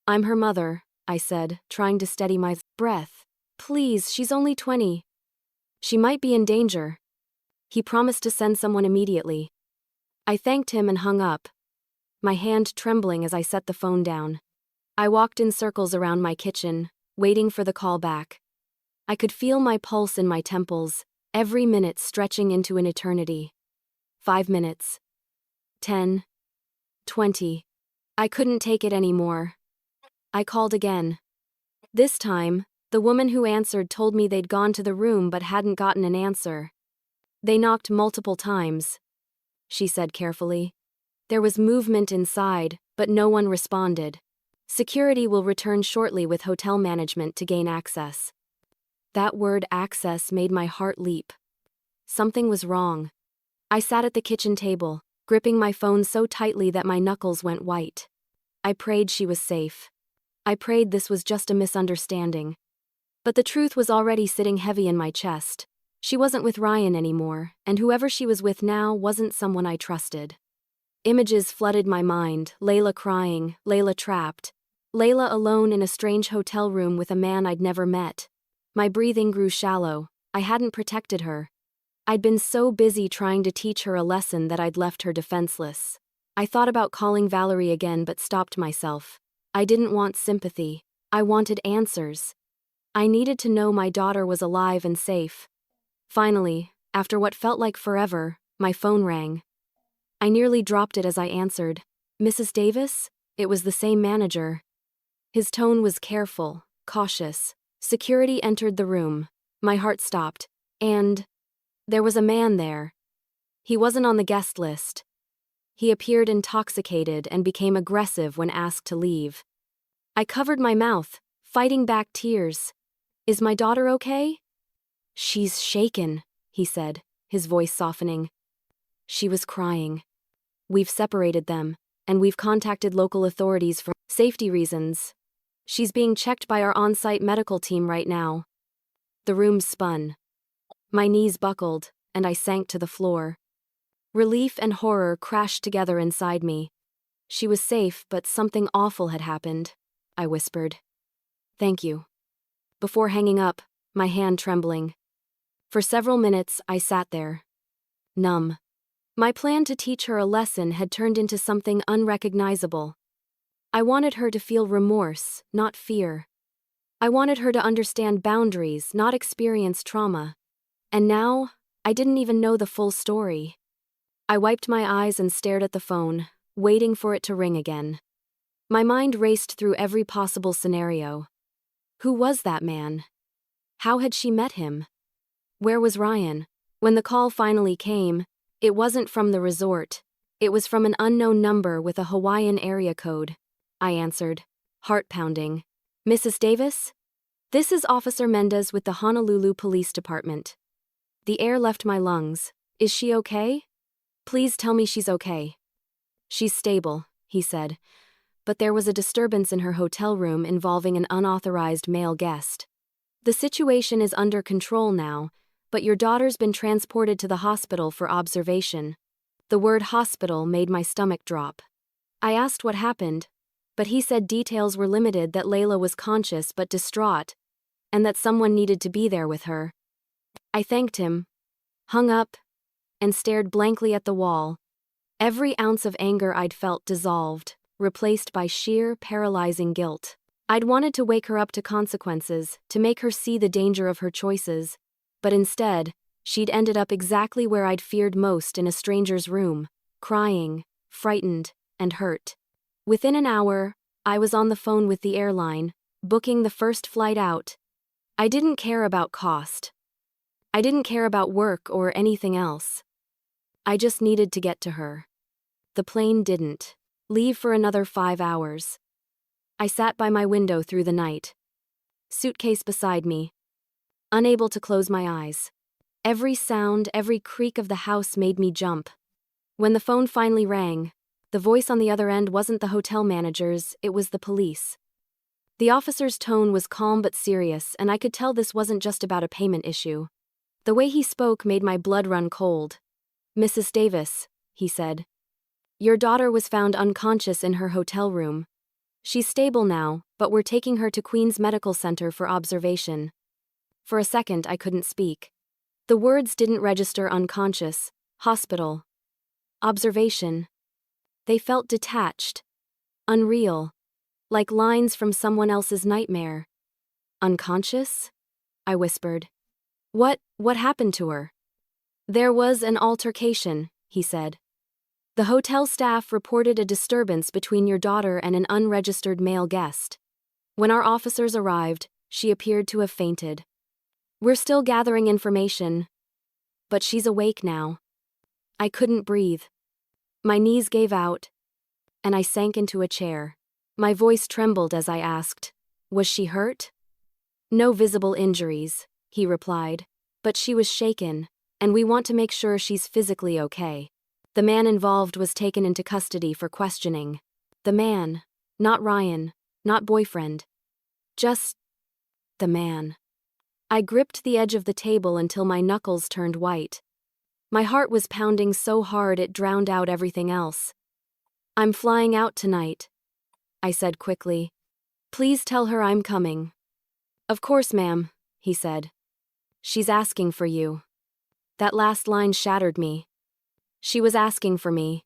I'm her mother, I said, trying to steady my breath. Please, she's only 20. She might be in danger. He promised to send someone immediately. I thanked him and hung up, my hand trembling as I set the phone down. I walked in circles around my kitchen, waiting for the call back. I could feel my pulse in my temples, every minute stretching into an eternity. 5 minutes. 10. 20. I couldn't take it anymore. I called again. This time, the woman who answered told me they'd gone to the room but hadn't gotten an answer. They knocked multiple times, she said carefully. There was movement inside, but no one responded. Security will return shortly with hotel management to gain access. That word access made my heart leap. Something was wrong. I sat at the kitchen table, gripping my phone so tightly that my knuckles went white. I prayed she was safe. I prayed this was just a misunderstanding. But the truth was already sitting heavy in my chest. She wasn't with Ryan anymore, and whoever she was with now wasn't someone I trusted. Images flooded my mind, Layla crying, Layla trapped, Layla alone in a strange hotel room with a man I'd never met. My breathing grew shallow. I hadn't protected her. I'd been so busy trying to teach her a lesson that I'd left her defenseless. I thought about calling Valerie again but stopped myself. I didn't want sympathy. I wanted answers. I needed to know my daughter was alive and safe. Finally, after what felt like forever, my phone rang. I nearly dropped it as I answered. Mrs. Davis? It was the same manager. His tone was careful, cautious. Security entered the room. My heart stopped. And there was a man there. He wasn't on the guest list. He appeared intoxicated and became aggressive when asked to leave. I covered my mouth, fighting back tears. Is my daughter okay? She's shaken, he said, his voice softening. She was crying. We've separated them, and we've contacted local authorities for safety reasons. She's being checked by our on-site medical team right now. The room spun. My knees buckled, and I sank to the floor. Relief and horror crashed together inside me. She was safe, but something awful had happened, I whispered. Thank you. Before hanging up, my hand trembling. For several minutes, I sat there, numb. My plan to teach her a lesson had turned into something unrecognizable. I wanted her to feel remorse, not fear. I wanted her to understand boundaries, not experience trauma. And now, I didn't even know the full story. I wiped my eyes and stared at the phone, waiting for it to ring again. My mind raced through every possible scenario. Who was that man? How had she met him? Where was Ryan? When the call finally came, it wasn't from the resort. It was from an unknown number with a Hawaiian area code. I answered, heart pounding. Mrs. Davis? This is Officer Mendez with the Honolulu Police Department. The air left my lungs. Is she okay? Please tell me she's okay. She's stable, he said, but there was a disturbance in her hotel room involving an unauthorized male guest. The situation is under control now, but your daughter's been transported to the hospital for observation. The word hospital made my stomach drop. I asked what happened, but he said details were limited, that Layla was conscious but distraught, and that someone needed to be there with her. I thanked him, hung up, and stared blankly at the wall. Every ounce of anger I'd felt dissolved, replaced by sheer, paralyzing guilt. I'd wanted to wake her up to consequences, to make her see the danger of her choices, but instead, she'd ended up exactly where I'd feared most, in a stranger's room, crying, frightened, and hurt. Within an hour, I was on the phone with the airline, booking the first flight out. I didn't care about cost. I didn't care about work or anything else. I just needed to get to her. The plane didn't leave for another 5 hours. I sat by my window through the night, suitcase beside me, unable to close my eyes. Every sound, every creak of the house made me jump. When the phone finally rang, the voice on the other end wasn't the hotel manager's, it was the police. The officer's tone was calm but serious, and I could tell this wasn't just about a payment issue. The way he spoke made my blood run cold. "Mrs. Davis," he said, "your daughter was found unconscious in her hotel room. She's stable now, but we're taking her to Queen's Medical Center for observation." For a second, I couldn't speak. The words didn't register: unconscious, hospital, observation. They felt detached, unreal, like lines from someone else's nightmare. "Unconscious?" I whispered. What happened to her?" "There was an altercation," he said. "The hotel staff reported a disturbance between your daughter and an unregistered male guest. When our officers arrived, she appeared to have fainted. We're still gathering information, but she's awake now." I couldn't breathe. My knees gave out, and I sank into a chair. My voice trembled as I asked, "Was she hurt?" "No visible injuries," he replied, "but she was shaken, and we want to make sure she's physically okay." The man involved was taken into custody for questioning. The man, not Ryan, not boyfriend. Just the man. I gripped the edge of the table until my knuckles turned white. My heart was pounding so hard it drowned out everything else. "I'm flying out tonight," I said quickly. "Please tell her I'm coming." "Of course, ma'am," he said. "She's asking for you." That last line shattered me. She was asking for me.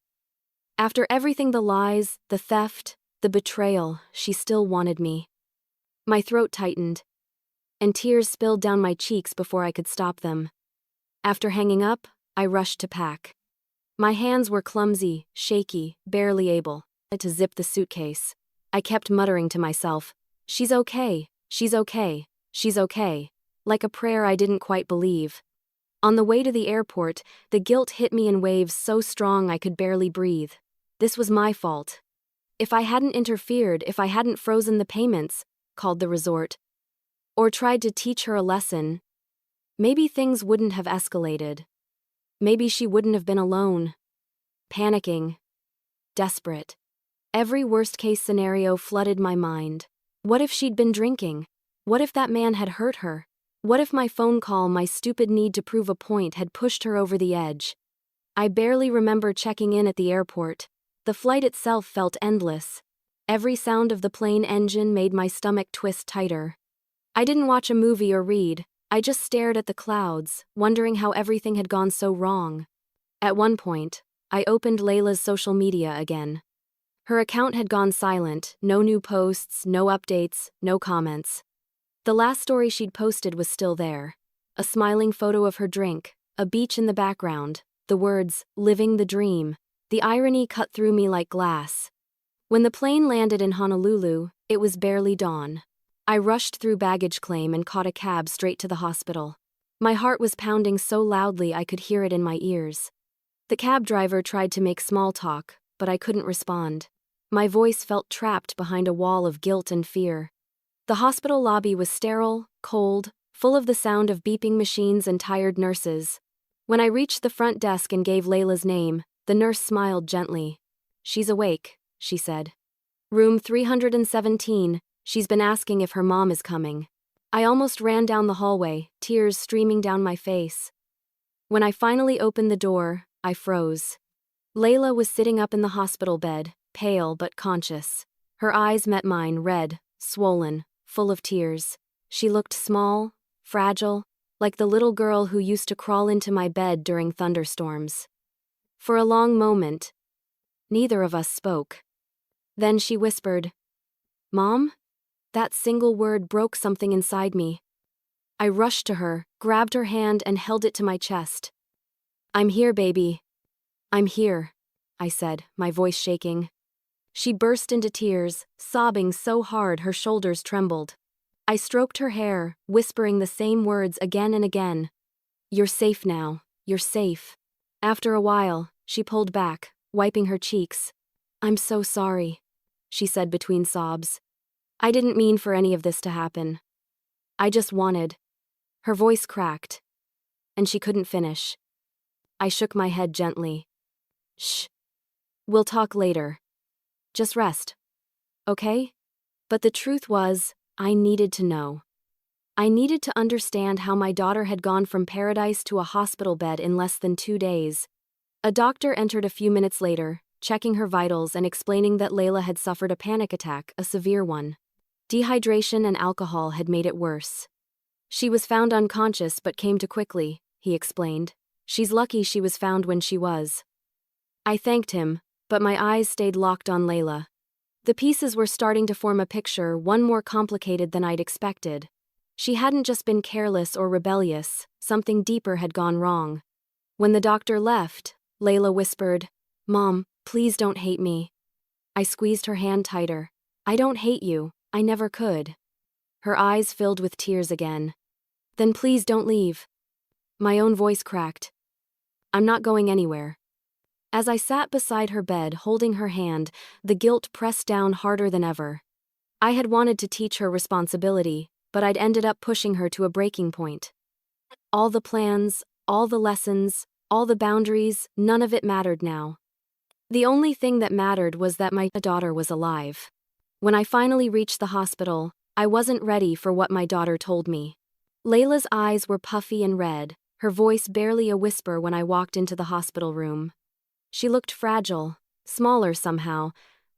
After everything, the lies, the theft, the betrayal, she still wanted me. My throat tightened, and tears spilled down my cheeks before I could stop them. After hanging up, I rushed to pack. My hands were clumsy, shaky, barely able to zip the suitcase. I kept muttering to myself, "She's okay, she's okay, she's okay," like a prayer I didn't quite believe. On the way to the airport, the guilt hit me in waves so strong I could barely breathe. This was my fault. If I hadn't interfered, if I hadn't frozen the payments, called the resort, or tried to teach her a lesson, maybe things wouldn't have escalated. Maybe she wouldn't have been alone, panicking, desperate. Every worst-case scenario flooded my mind. What if she'd been drinking? What if that man had hurt her? What if my phone call, my stupid need to prove a point, had pushed her over the edge? I barely remember checking in at the airport. The flight itself felt endless. Every sound of the plane engine made my stomach twist tighter. I didn't watch a movie or read. I just stared at the clouds, wondering how everything had gone so wrong. At one point, I opened Layla's social media again. Her account had gone silent, no new posts, no updates, no comments. The last story she'd posted was still there. A smiling photo of her drink, a beach in the background, the words, "Living the dream." The irony cut through me like glass. When the plane landed in Honolulu, it was barely dawn. I rushed through baggage claim and caught a cab straight to the hospital. My heart was pounding so loudly I could hear it in my ears. The cab driver tried to make small talk, but I couldn't respond. My voice felt trapped behind a wall of guilt and fear. The hospital lobby was sterile, cold, full of the sound of beeping machines and tired nurses. When I reached the front desk and gave Layla's name, the nurse smiled gently. "She's awake," she said. "Room 317, she's been asking if her mom is coming." I almost ran down the hallway, tears streaming down my face. When I finally opened the door, I froze. Layla was sitting up in the hospital bed, pale but conscious. Her eyes met mine, red, swollen, full of tears. She looked small, fragile, like the little girl who used to crawl into my bed during thunderstorms. For a long moment, neither of us spoke. Then she whispered, "Mom?" That single word broke something inside me. I rushed to her, grabbed her hand and held it to my chest. "I'm here, baby. I'm here," I said, my voice shaking. She burst into tears, sobbing so hard her shoulders trembled. I stroked her hair, whispering the same words again and again. "You're safe now, you're safe." After a while, she pulled back, wiping her cheeks. "I'm so sorry," she said between sobs. "I didn't mean for any of this to happen. I just wanted." Her voice cracked, and she couldn't finish. I shook my head gently. "Shh. We'll talk later. Just rest. Okay?" But the truth was, I needed to know. I needed to understand how my daughter had gone from paradise to a hospital bed in less than 2 days. A doctor entered a few minutes later, checking her vitals and explaining that Layla had suffered a panic attack, a severe one. Dehydration and alcohol had made it worse. "She was found unconscious but came to quickly," he explained. "She's lucky she was found when she was." I thanked him, but my eyes stayed locked on Layla. The pieces were starting to form a picture, one more complicated than I'd expected. She hadn't just been careless or rebellious, something deeper had gone wrong. When the doctor left, Layla whispered, "Mom, please don't hate me." I squeezed her hand tighter. "I don't hate you, I never could." Her eyes filled with tears again. "Then please don't leave." My own voice cracked. "I'm not going anywhere." As I sat beside her bed holding her hand, the guilt pressed down harder than ever. I had wanted to teach her responsibility, but I'd ended up pushing her to a breaking point. All the plans, all the lessons, all the boundaries, none of it mattered now. The only thing that mattered was that my daughter was alive. When I finally reached the hospital, I wasn't ready for what my daughter told me. Layla's eyes were puffy and red, her voice barely a whisper when I walked into the hospital room. She looked fragile, smaller somehow,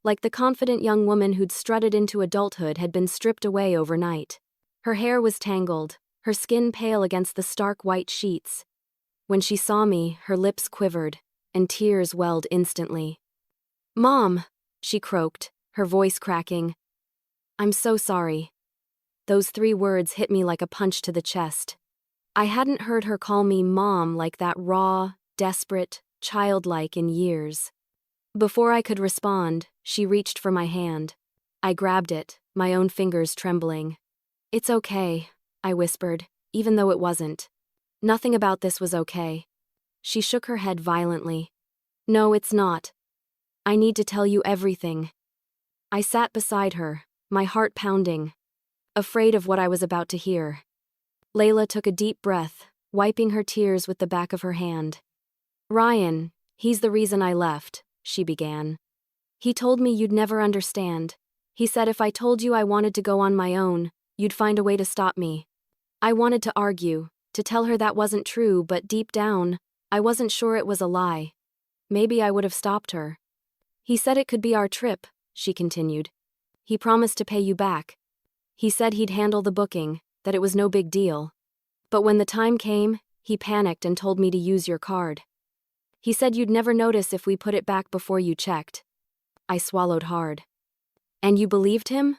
like the confident young woman who'd strutted into adulthood had been stripped away overnight. Her hair was tangled, her skin pale against the stark white sheets. When she saw me, her lips quivered, and tears welled instantly. "Mom," she croaked, her voice cracking. "I'm so sorry." Those 3 words hit me like a punch to the chest. I hadn't heard her call me Mom like that, raw, desperate, childlike, in years. Before I could respond, she reached for my hand. I grabbed it, my own fingers trembling. "It's okay," I whispered, even though it wasn't. "Nothing about this was okay." She shook her head violently. "No, it's not. I need to tell you everything." I sat beside her, my heart pounding, afraid of what I was about to hear. Layla took a deep breath, wiping her tears with the back of her hand. "Ryan, he's the reason I left," she began. "He told me you'd never understand. He said if I told you I wanted to go on my own, you'd find a way to stop me." I wanted to argue, to tell her that wasn't true, but deep down, I wasn't sure it was a lie. Maybe I would have stopped her. "He said it could be our trip," she continued. "He promised to pay you back. He said he'd handle the booking, that it was no big deal. But when the time came, he panicked and told me to use your card. He said you'd never notice if we put it back before you checked." I swallowed hard. "And you believed him?"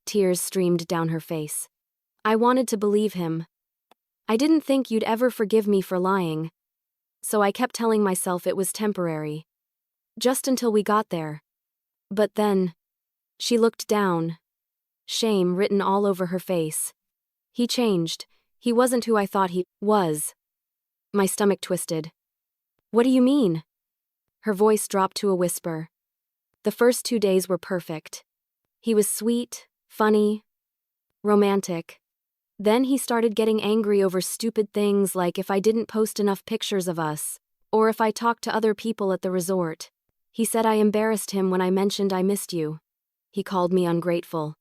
Tears streamed down her face. I wanted to believe him. I didn't think you'd ever forgive me for lying. So I kept telling myself it was temporary. Just until we got there. But then, she looked down, shame written all over her face. "He changed. He wasn't who I thought he was." My stomach twisted. "What do you mean?" Her voice dropped to a whisper. "The first 2 days were perfect. He was sweet, funny, romantic. Then he started getting angry over stupid things like if I didn't post enough pictures of us, or if I talked to other people at the resort. He said I embarrassed him when I mentioned I missed you. He called me ungrateful."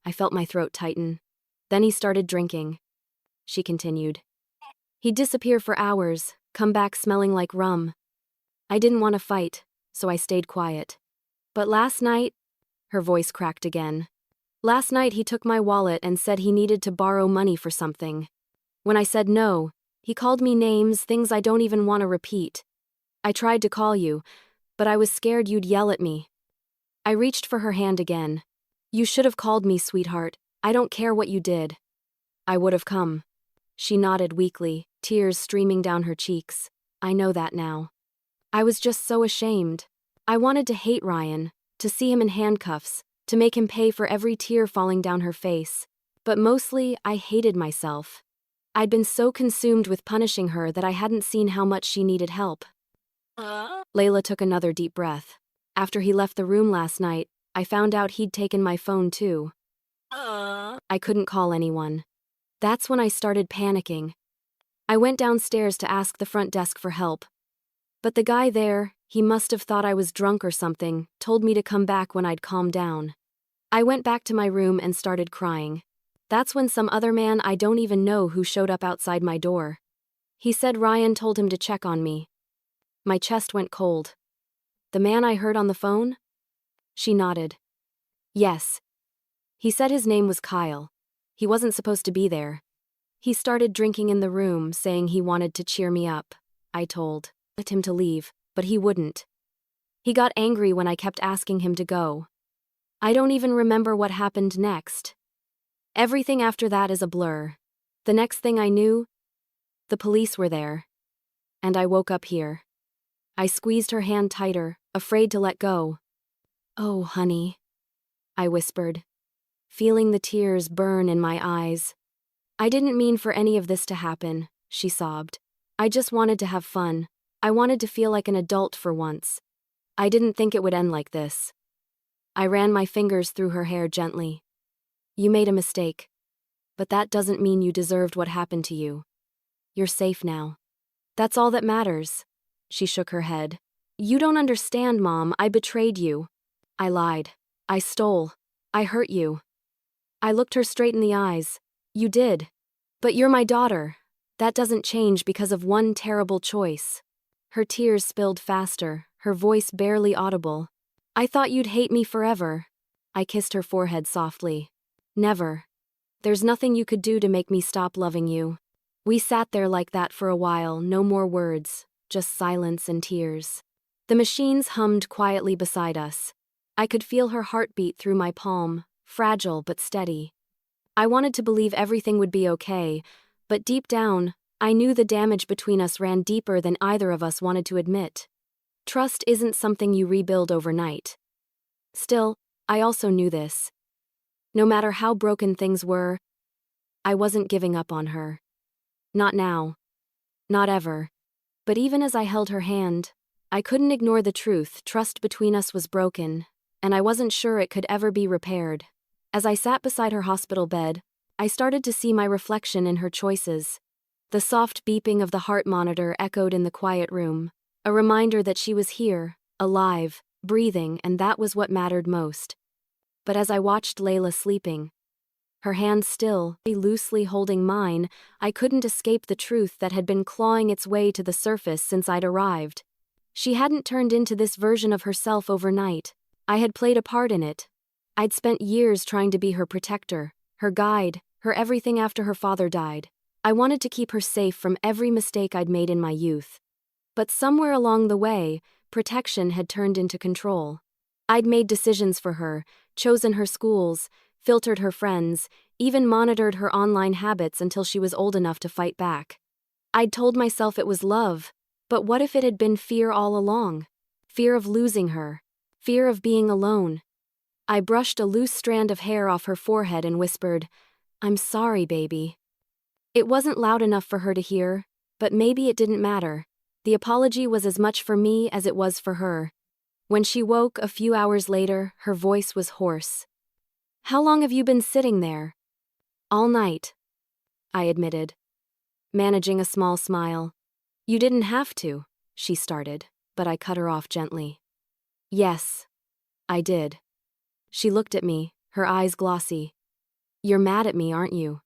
I felt my throat tighten. "Then he started drinking," she continued. "He'd disappear for hours, come back smelling like rum. I didn't want to fight, so I stayed quiet. But last night," her voice cracked again. "Last night he took my wallet and said he needed to borrow money for something. When I said no, he called me names, things I don't even want to repeat. I tried to call you, but I was scared you'd yell at me." I reached for her hand again. "You should have called me, sweetheart. I don't care what you did." "I would have come." She nodded weakly, tears streaming down her cheeks. "I know that now. I was just so ashamed. I wanted to hate Ryan, to see him in handcuffs, to make him pay for every tear falling down her face. But mostly, I hated myself. I'd been so consumed with punishing her that I hadn't seen how much she needed help. Layla took another deep breath. After he left the room last night, I found out he'd taken my phone too. I couldn't call anyone. That's when I started panicking. I went downstairs to ask the front desk for help. But the guy there, he must have thought I was drunk or something, told me to come back when I'd calmed down. I went back to my room and started crying. That's when some other man I don't even know who showed up outside my door. He said Ryan told him to check on me. My chest went cold. The man I heard on the phone? She nodded. Yes. He said his name was Kyle. He wasn't supposed to be there. He started drinking in the room, saying he wanted to cheer me up. I told him to leave, but he wouldn't. He got angry when I kept asking him to go. I don't even remember what happened next. Everything after that is a blur. The next thing I knew, the police were there. And I woke up here. I squeezed her hand tighter, afraid to let go. "Oh, honey," I whispered, feeling the tears burn in my eyes. "I didn't mean for any of this to happen," she sobbed. "I just wanted to have fun. I wanted to feel like an adult for once. I didn't think it would end like this." I ran my fingers through her hair gently. "You made a mistake. But that doesn't mean you deserved what happened to you. You're safe now. That's all that matters." She shook her head. "You don't understand, Mom. I betrayed you. I lied. I stole. I hurt you." I looked her straight in the eyes. "You did. But you're my daughter. That doesn't change because of one terrible choice." Her tears spilled faster, her voice barely audible. "I thought you'd hate me forever." I kissed her forehead softly. "Never. There's nothing you could do to make me stop loving you." We sat there like that for a while, no more words, just silence and tears. The machines hummed quietly beside us. I could feel her heartbeat through my palm, fragile but steady. I wanted to believe everything would be okay, but deep down, I knew the damage between us ran deeper than either of us wanted to admit. Trust isn't something you rebuild overnight. Still, I also knew this. No matter how broken things were, I wasn't giving up on her. Not now. Not ever. But even as I held her hand, I couldn't ignore the truth. Trust between us was broken, and I wasn't sure it could ever be repaired. As I sat beside her hospital bed, I started to see my reflection in her choices. The soft beeping of the heart monitor echoed in the quiet room, a reminder that she was here, alive, breathing, and that was what mattered most. But as I watched Layla sleeping, her hand still, loosely holding mine, I couldn't escape the truth that had been clawing its way to the surface since I'd arrived. She hadn't turned into this version of herself overnight. I had played a part in it. I'd spent years trying to be her protector, her guide, her everything after her father died. I wanted to keep her safe from every mistake I'd made in my youth. But somewhere along the way, protection had turned into control. I'd made decisions for her, chosen her schools, filtered her friends, even monitored her online habits until she was old enough to fight back. I'd told myself it was love, but what if it had been fear all along? Fear of losing her. Fear of being alone. I brushed a loose strand of hair off her forehead and whispered, "I'm sorry, baby." It wasn't loud enough for her to hear, but maybe it didn't matter. The apology was as much for me as it was for her. When she woke a few hours later, her voice was hoarse. "How long have you been sitting there?" "All night," I admitted, managing a small smile. "You didn't have to," she started, but I cut her off gently. "Yes, I did." She looked at me, her eyes glossy. "You're mad at me, aren't you?"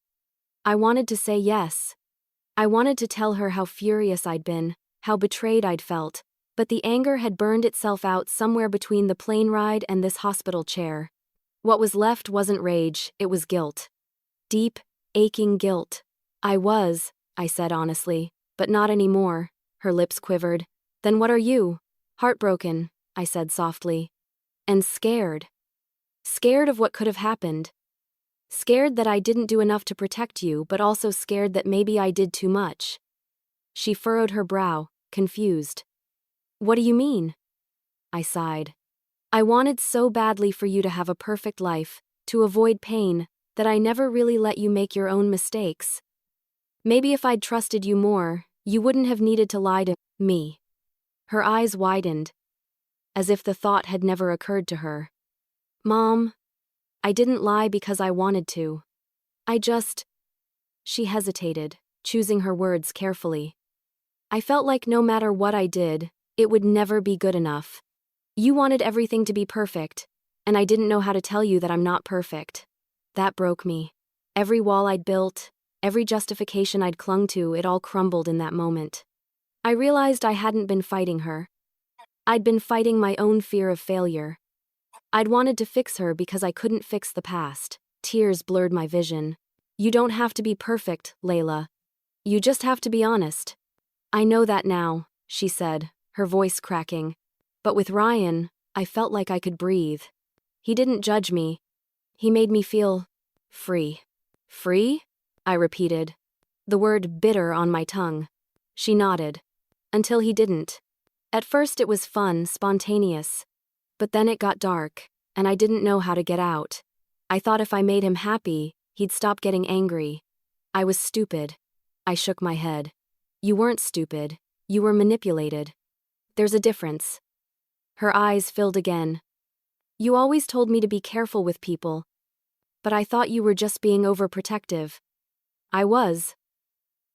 I wanted to say yes. I wanted to tell her how furious I'd been, how betrayed I'd felt, but the anger had burned itself out somewhere between the plane ride and this hospital chair. What was left wasn't rage, it was guilt. Deep, aching guilt. I said honestly, but not anymore. Her lips quivered. "Then what are you?" "Heartbroken," I said softly. "And scared. Scared of what could have happened. Scared that I didn't do enough to protect you, but also scared that maybe I did too much." She furrowed her brow, confused. "What do you mean?" I sighed. "I wanted so badly for you to have a perfect life, to avoid pain, that I never really let you make your own mistakes. Maybe if I'd trusted you more, you wouldn't have needed to lie to me." Her eyes widened, as if the thought had never occurred to her. Mom, I didn't lie because I wanted to. She hesitated, choosing her words carefully. I felt like no matter what I did, it would never be good enough. You wanted everything to be perfect, and I didn't know how to tell you that I'm not perfect. That broke me. Every wall I'd built, every justification I'd clung to, it all crumbled in that moment. I realized I hadn't been fighting her. I'd been fighting my own fear of failure. I'd wanted to fix her because I couldn't fix the past. Tears blurred my vision. You don't have to be perfect, Layla. You just have to be honest. I know that now, she said, her voice cracking. But with Ryan, I felt like I could breathe. He didn't judge me. He made me feel free. Free? I repeated, the word bitter on my tongue. She nodded. Until he didn't. At first it was fun, spontaneous. But then it got dark, and I didn't know how to get out. I thought if I made him happy, he'd stop getting angry. I was stupid. I shook my head. You weren't stupid. You were manipulated. There's a difference. Her eyes filled again. You always told me to be careful with people. But I thought you were just being overprotective. I was,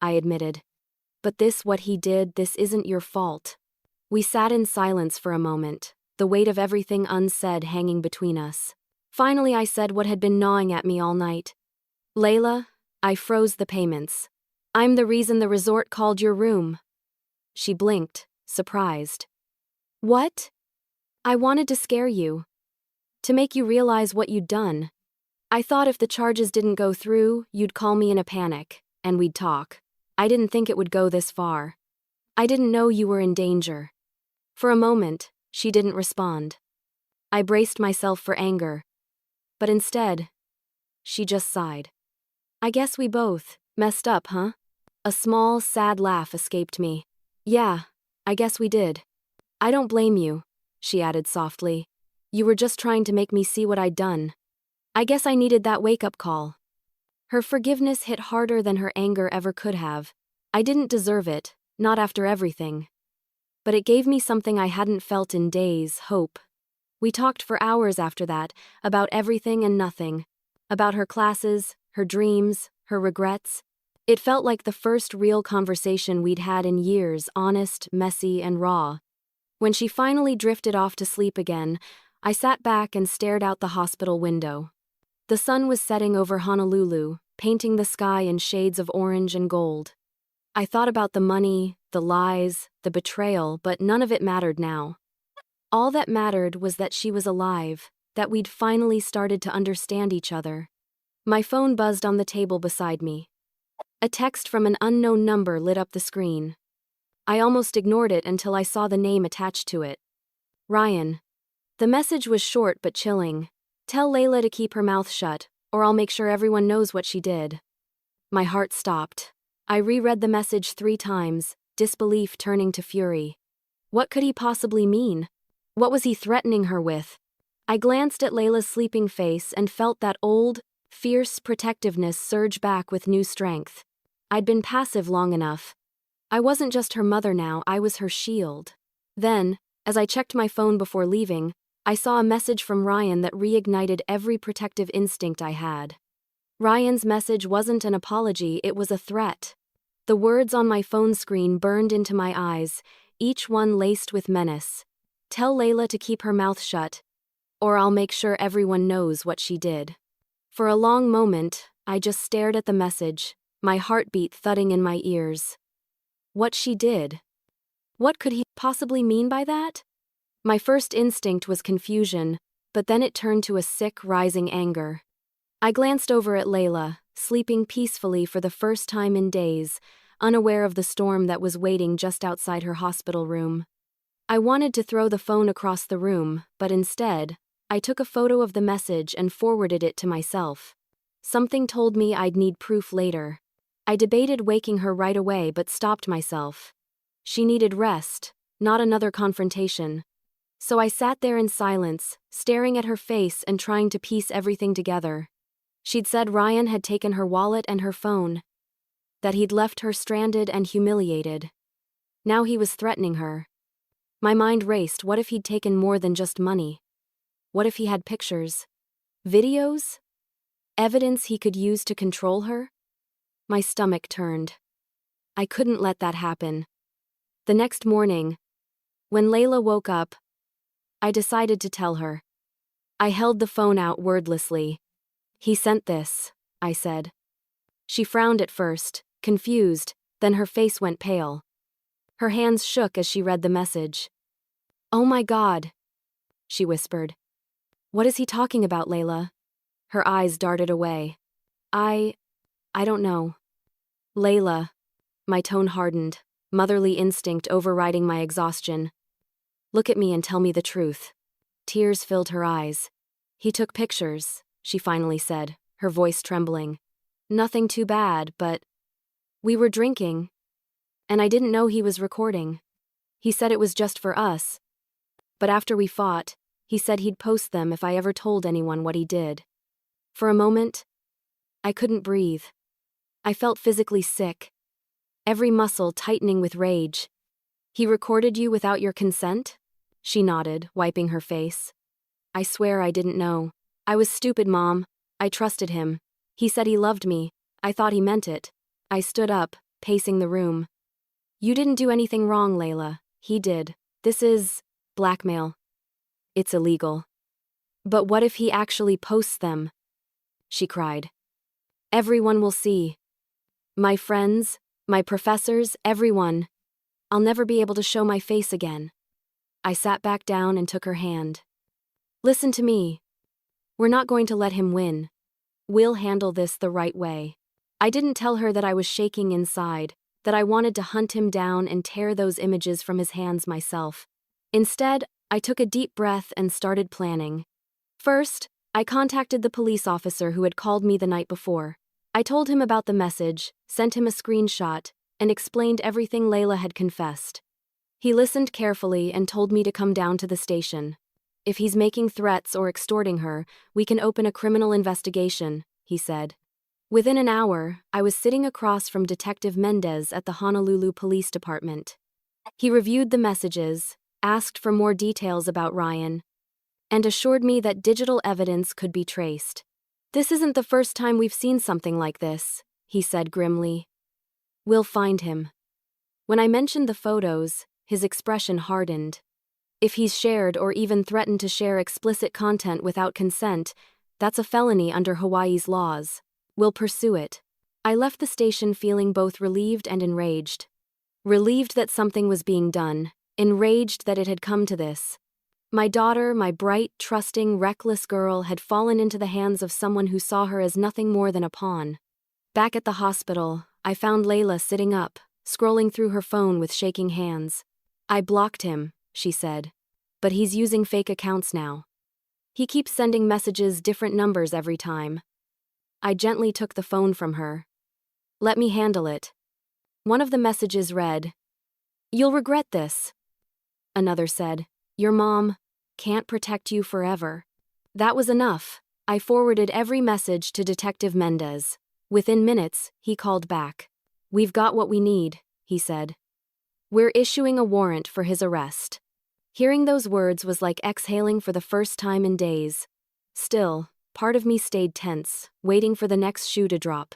I admitted. But what he did, this isn't your fault. We sat in silence for a moment, the weight of everything unsaid hanging between us. Finally I said what had been gnawing at me all night. Layla, I froze the payments. I'm the reason the resort called your room. She blinked, surprised. What? I wanted to scare you. To make you realize what you'd done. I thought if the charges didn't go through, you'd call me in a panic, and we'd talk. I didn't think it would go this far. I didn't know you were in danger. For a moment, she didn't respond. I braced myself for anger. But instead, she just sighed. I guess we both messed up, huh? A small, sad laugh escaped me. Yeah, I guess we did. I don't blame you, she added softly. You were just trying to make me see what I'd done. I guess I needed that wake-up call. Her forgiveness hit harder than her anger ever could have. I didn't deserve it, not after everything. But it gave me something I hadn't felt in days, hope. We talked for hours after that, about everything and nothing. About her classes, her dreams, her regrets. It felt like the first real conversation we'd had in years, honest, messy, and raw. When she finally drifted off to sleep again, I sat back and stared out the hospital window. The sun was setting over Honolulu, painting the sky in shades of orange and gold. I thought about the money, the lies, the betrayal, but none of it mattered now. All that mattered was that she was alive, that we'd finally started to understand each other. My phone buzzed on the table beside me. A text from an unknown number lit up the screen. I almost ignored it until I saw the name attached to it. Ryan. The message was short but chilling. Tell Layla to keep her mouth shut, or I'll make sure everyone knows what she did. My heart stopped. I reread the message 3 times, disbelief turning to fury. What could he possibly mean? What was he threatening her with? I glanced at Layla's sleeping face and felt that old, fierce protectiveness surge back with new strength. I'd been passive long enough. I wasn't just her mother now, I was her shield. Then, as I checked my phone before leaving, I saw a message from Ryan that reignited every protective instinct I had. Ryan's message wasn't an apology, it was a threat. The words on my phone screen burned into my eyes, each one laced with menace. Tell Layla to keep her mouth shut, or I'll make sure everyone knows what she did. For a long moment, I just stared at the message, my heartbeat thudding in my ears. What she did? What could he possibly mean by that? My first instinct was confusion, but then it turned to a sick, rising anger. I glanced over at Layla, sleeping peacefully for the first time in days, unaware of the storm that was waiting just outside her hospital room. I wanted to throw the phone across the room, but instead, I took a photo of the message and forwarded it to myself. Something told me I'd need proof later. I debated waking her right away but stopped myself. She needed rest, not another confrontation. So I sat there in silence, staring at her face and trying to piece everything together. She'd said Ryan had taken her wallet and her phone, that he'd left her stranded and humiliated. Now he was threatening her. My mind raced. What if he'd taken more than just money? What if he had pictures? Videos? Evidence he could use to control her? My stomach turned. I couldn't let that happen. The next morning, when Layla woke up, I decided to tell her. I held the phone out wordlessly. "He sent this," I said. She frowned at first, confused, then her face went pale. Her hands shook as she read the message. "Oh my God," she whispered. "What is he talking about, Layla?" Her eyes darted away. I don't know." "Layla." My tone hardened, motherly instinct overriding my exhaustion. "Look at me and tell me the truth." Tears filled her eyes. "He took pictures," she finally said, her voice trembling. "Nothing too bad, but we were drinking, and I didn't know he was recording. He said it was just for us. But after we fought, he said he'd post them if I ever told anyone what he did." For a moment, I couldn't breathe. I felt physically sick, every muscle tightening with rage. "He recorded you without your consent?" She nodded, wiping her face. "I swear I didn't know. I was stupid, Mom. I trusted him. He said he loved me. I thought he meant it." I stood up, pacing the room. "You didn't do anything wrong, Layla. He did. This is blackmail. It's illegal." "But what if he actually posts them?" she cried. "Everyone will see. My friends, my professors, everyone. I'll never be able to show my face again." I sat back down and took her hand. "Listen to me. We're not going to let him win. We'll handle this the right way." I didn't tell her that I was shaking inside, that I wanted to hunt him down and tear those images from his hands myself. Instead, I took a deep breath and started planning. First, I contacted the police officer who had called me the night before. I told him about the message, sent him a screenshot, and explained everything Layla had confessed. He listened carefully and told me to come down to the station. "If he's making threats or extorting her, we can open a criminal investigation," he said. Within an hour, I was sitting across from Detective Mendez at the Honolulu Police Department. He reviewed the messages, asked for more details about Ryan, and assured me that digital evidence could be traced. "This isn't the first time we've seen something like this," he said grimly. "We'll find him." When I mentioned the photos, his expression hardened. "If he's shared or even threatened to share explicit content without consent, that's a felony under Hawaii's laws. We'll pursue it." I left the station feeling both relieved and enraged. Relieved that something was being done, enraged that it had come to this. My daughter, my bright, trusting, reckless girl, had fallen into the hands of someone who saw her as nothing more than a pawn. Back at the hospital, I found Layla sitting up, scrolling through her phone with shaking hands. "I blocked him," she said. "But he's using fake accounts now. He keeps sending messages, different numbers every time." I gently took the phone from her. "Let me handle it." One of the messages read, "You'll regret this." Another said, "Your mom can't protect you forever." That was enough. I forwarded every message to Detective Mendez. Within minutes, he called back. "We've got what we need," he said. "We're issuing a warrant for his arrest." Hearing those words was like exhaling for the first time in days. Still, part of me stayed tense, waiting for the next shoe to drop.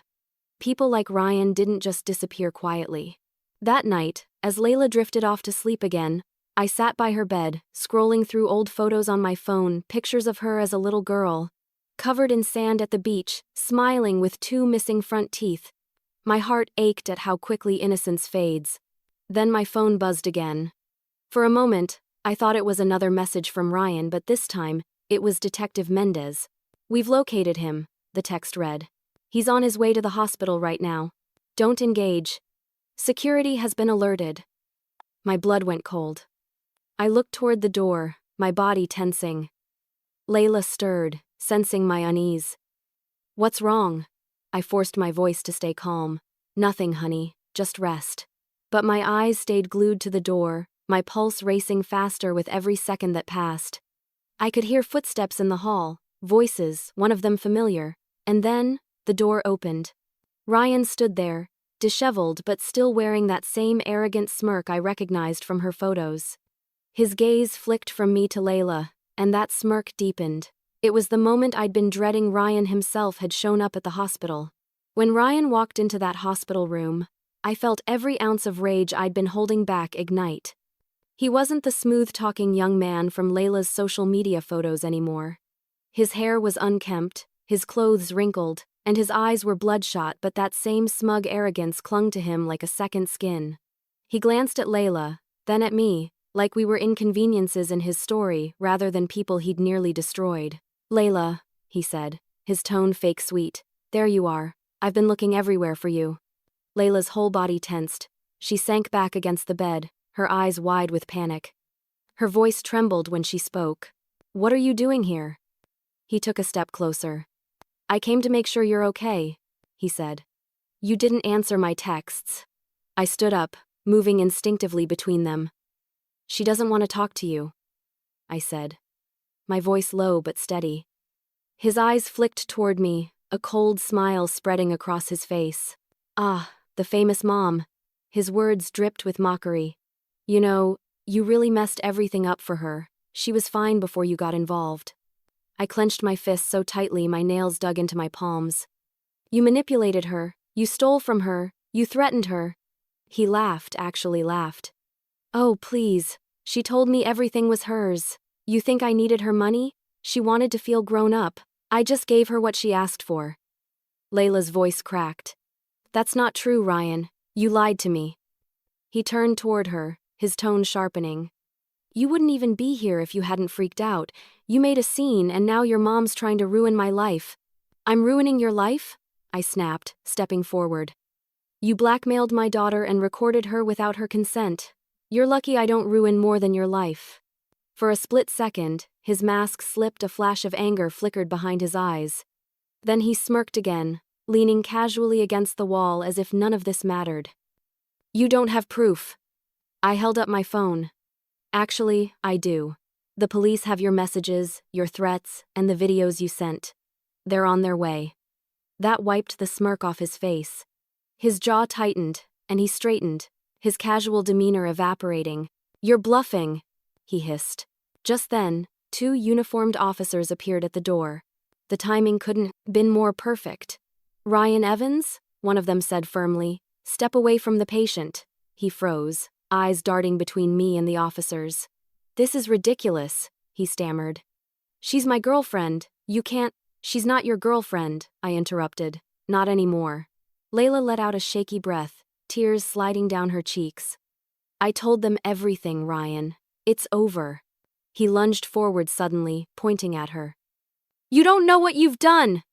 People like Ryan didn't just disappear quietly. That night, as Layla drifted off to sleep again, I sat by her bed, scrolling through old photos on my phone, pictures of her as a little girl, covered in sand at the beach, smiling with 2 missing front teeth. My heart ached at how quickly innocence fades. Then my phone buzzed again. For a moment, I thought it was another message from Ryan, but this time, it was Detective Mendez. "We've located him," the text read. "He's on his way to the hospital right now. Don't engage. Security has been alerted." My blood went cold. I looked toward the door, my body tensing. Layla stirred, sensing my unease. "What's wrong?" I forced my voice to stay calm. "Nothing, honey, just rest." But my eyes stayed glued to the door, my pulse racing faster with every second that passed. I could hear footsteps in the hall, voices, one of them familiar, and then, the door opened. Ryan stood there, disheveled but still wearing that same arrogant smirk I recognized from her photos. His gaze flicked from me to Layla, and that smirk deepened. It was the moment I'd been dreading. Ryan himself had shown up at the hospital. When Ryan walked into that hospital room, I felt every ounce of rage I'd been holding back ignite. He wasn't the smooth-talking young man from Layla's social media photos anymore. His hair was unkempt, his clothes wrinkled, and his eyes were bloodshot, but that same smug arrogance clung to him like a second skin. He glanced at Layla, then at me, like we were inconveniences in his story rather than people he'd nearly destroyed. "Layla," he said, his tone fake sweet. "There you are. I've been looking everywhere for you." Layla's whole body tensed. She sank back against the bed, her eyes wide with panic. Her voice trembled when she spoke. "What are you doing here?" He took a step closer. "I came to make sure you're okay," he said. "You didn't answer my texts." I stood up, moving instinctively between them. "She doesn't want to talk to you," I said, my voice low but steady. His eyes flicked toward me, a cold smile spreading across his face. "Ah, the famous mom." His words dripped with mockery. "You know, you really messed everything up for her. She was fine before you got involved." I clenched my fists so tightly my nails dug into my palms. "You manipulated her, you stole from her, you threatened her." He laughed, actually laughed. "Oh, please. She told me everything was hers. You think I needed her money? She wanted to feel grown up. I just gave her what she asked for." Layla's voice cracked. "That's not true, Ryan. You lied to me." He turned toward her, his tone sharpening. "You wouldn't even be here if you hadn't freaked out. You made a scene and now your mom's trying to ruin my life." "I'm ruining your life?" I snapped, stepping forward. "You blackmailed my daughter and recorded her without her consent. You're lucky I don't ruin more than your life." For a split second, his mask slipped, a flash of anger flickered behind his eyes. Then he smirked again, leaning casually against the wall as if none of this mattered. "You don't have proof." I held up my phone. "Actually, I do. The police have your messages, your threats, and the videos you sent. They're on their way." That wiped the smirk off his face. His jaw tightened, and he straightened, his casual demeanor evaporating. "You're bluffing," he hissed. Just then, 2 uniformed officers appeared at the door. The timing couldn't have been more perfect. "Ryan Evans?" one of them said firmly. "Step away from the patient." He froze, eyes darting between me and the officers. "This is ridiculous," he stammered. "She's my girlfriend. You can't—" "She's not your girlfriend," I interrupted. "Not anymore." Layla let out a shaky breath, tears sliding down her cheeks. "I told them everything, Ryan. It's over." He lunged forward suddenly, pointing at her. "You don't know what you've done!"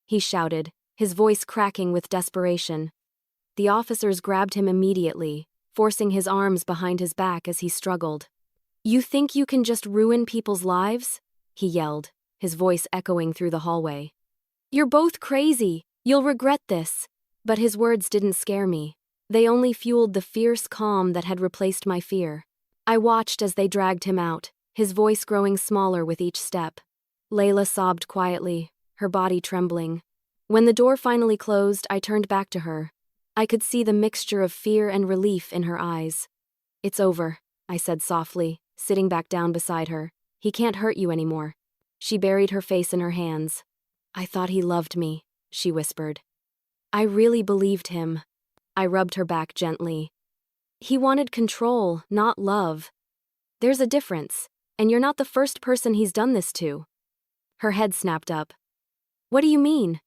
he shouted, his voice cracking with desperation. The officers grabbed him immediately, forcing his arms behind his back as he struggled. "You think you can just ruin people's lives?" he yelled, his voice echoing through the hallway. "You're both crazy. You'll regret this." But his words didn't scare me. They only fueled the fierce calm that had replaced my fear. I watched as they dragged him out, his voice growing smaller with each step. Layla sobbed quietly, her body trembling. When the door finally closed, I turned back to her. I could see the mixture of fear and relief in her eyes. "It's over," I said softly, sitting back down beside her. "He can't hurt you anymore." She buried her face in her hands. "I thought he loved me," she whispered. "I really believed him." I rubbed her back gently. "He wanted control, not love. There's a difference, and you're not the first person he's done this to." Her head snapped up. "What do you mean?"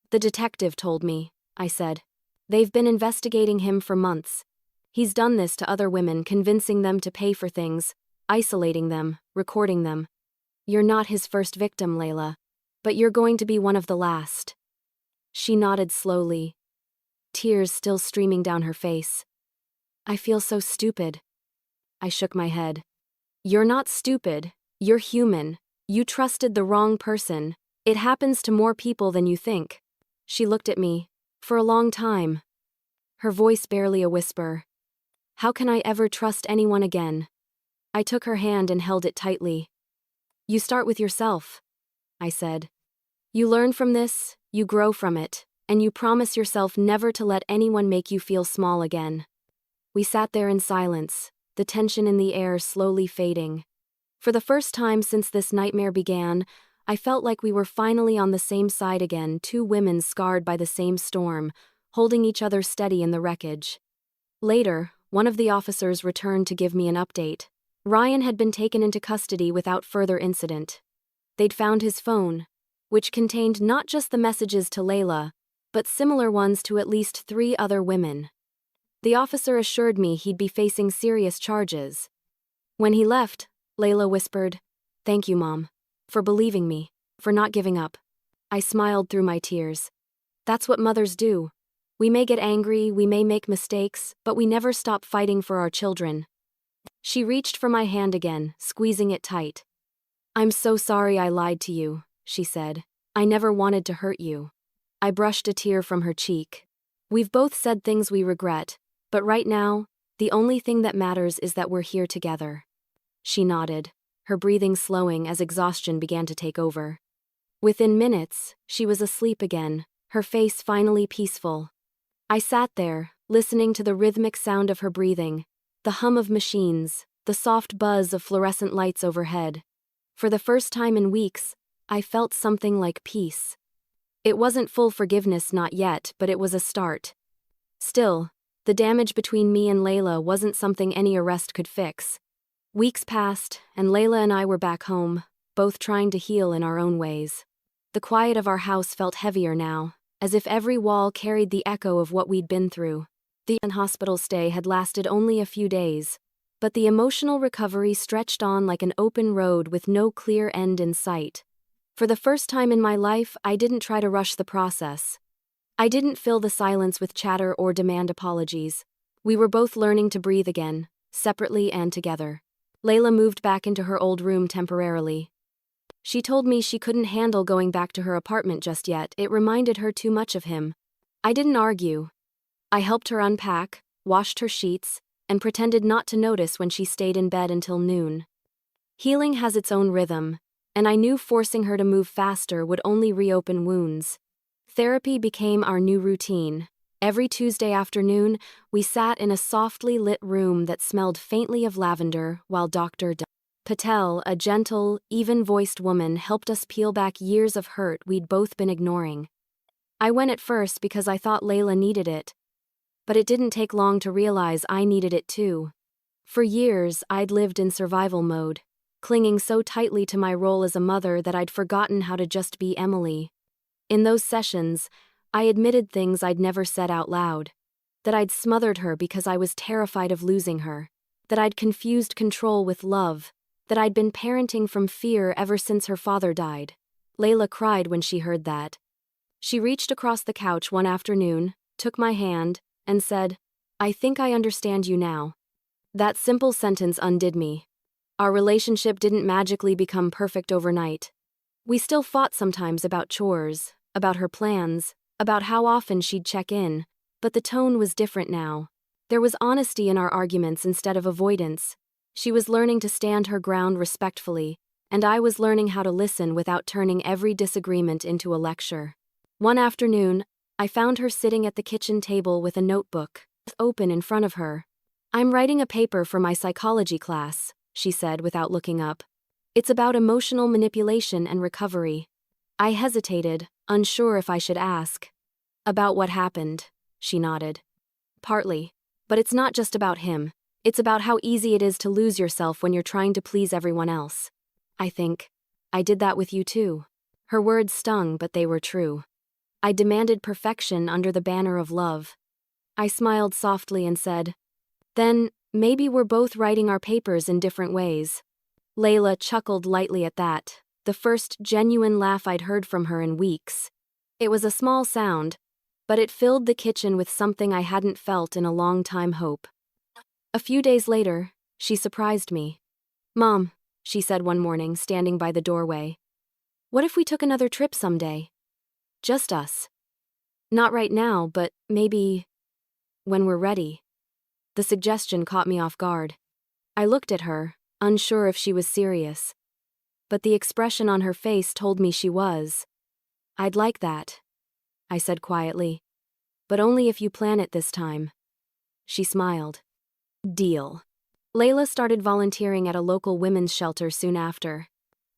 "The detective told me," I said. "They've been investigating him for months. He's done this to other women, convincing them to pay for things, isolating them, recording them. You're not his first victim, Layla, but you're going to be one of the last." She nodded slowly, tears still streaming down her face. "I feel so stupid." I shook my head. "You're not stupid. You're human. You trusted the wrong person. It happens to more people than you think." She looked at me, for a long time. Her voice barely a whisper. "How can I ever trust anyone again?" I took her hand and held it tightly. "You start with yourself," I said. "You learn from this, you grow from it, and you promise yourself never to let anyone make you feel small again." We sat there in silence, the tension in the air slowly fading. For the first time since this nightmare began, I felt like we were finally on the same side again, two women scarred by the same storm, holding each other steady in the wreckage. Later, one of the officers returned to give me an update. Ryan had been taken into custody without further incident. They'd found his phone, which contained not just the messages to Layla, but similar ones to at least 3 other women. The officer assured me he'd be facing serious charges. When he left, Layla whispered, "Thank you, Mom, for believing me, for not giving up." I smiled through my tears. That's what mothers do. We may get angry, we may make mistakes, but we never stop fighting for our children. She reached for my hand again, squeezing it tight. "I'm so sorry I lied to you," she said. "I never wanted to hurt you." I brushed a tear from her cheek. "We've both said things we regret, but right now, the only thing that matters is that we're here together." She nodded, her breathing slowing as exhaustion began to take over. Within minutes, she was asleep again, her face finally peaceful. I sat there, listening to the rhythmic sound of her breathing, the hum of machines, the soft buzz of fluorescent lights overhead. For the first time in weeks, I felt something like peace. It wasn't full forgiveness, not yet, but it was a start. Still, the damage between me and Layla wasn't something any arrest could fix. Weeks passed, and Layla and I were back home, both trying to heal in our own ways. The quiet of our house felt heavier now, as if every wall carried the echo of what we'd been through. The hospital stay had lasted only a few days, but the emotional recovery stretched on like an open road with no clear end in sight. For the first time in my life, I didn't try to rush the process. I didn't fill the silence with chatter or demand apologies. We were both learning to breathe again, separately and together. Layla moved back into her old room temporarily. She told me she couldn't handle going back to her apartment just yet. It reminded her too much of him. I didn't argue. I helped her unpack, washed her sheets, and pretended not to notice when she stayed in bed until noon. Healing has its own rhythm, and I knew forcing her to move faster would only reopen wounds. Therapy became our new routine. Every Tuesday afternoon, we sat in a softly lit room that smelled faintly of lavender while Dr. Patel, a gentle, even-voiced woman, helped us peel back years of hurt we'd both been ignoring. I went at first because I thought Layla needed it. But it didn't take long to realize I needed it too. For years, I'd lived in survival mode, clinging so tightly to my role as a mother that I'd forgotten how to just be Emily. In those sessions, I admitted things I'd never said out loud. That I'd smothered her because I was terrified of losing her. That I'd confused control with love. That I'd been parenting from fear ever since her father died. Layla cried when she heard that. She reached across the couch one afternoon, took my hand, and said, "I think I understand you now." That simple sentence undid me. Our relationship didn't magically become perfect overnight. We still fought sometimes about chores, about her plans, about how often she'd check in, but the tone was different now. There was honesty in our arguments instead of avoidance. She was learning to stand her ground respectfully, and I was learning how to listen without turning every disagreement into a lecture. One afternoon, I found her sitting at the kitchen table with a notebook open in front of her. "I'm writing a paper for my psychology class," she said without looking up. "It's about emotional manipulation and recovery." I hesitated, unsure if I should ask. "About what happened," she nodded. "Partly. But it's not just about him. It's about how easy it is to lose yourself when you're trying to please everyone else. I think I did that with you too." Her words stung, but they were true. I demanded perfection under the banner of love. I smiled softly and said, "Then, maybe we're both writing our papers in different ways." Layla chuckled lightly at that, the first genuine laugh I'd heard from her in weeks. It was a small sound, but it filled the kitchen with something I hadn't felt in a long time: hope. A few days later, she surprised me. "Mom," she said one morning, standing by the doorway, "what if we took another trip someday? Just us. Not right now, but maybe when we're ready." The suggestion caught me off guard. I looked at her, unsure if she was serious. But the expression on her face told me she was. "I'd like that," I said quietly. "But only if you plan it this time." She smiled. "Deal." Layla started volunteering at a local women's shelter soon after.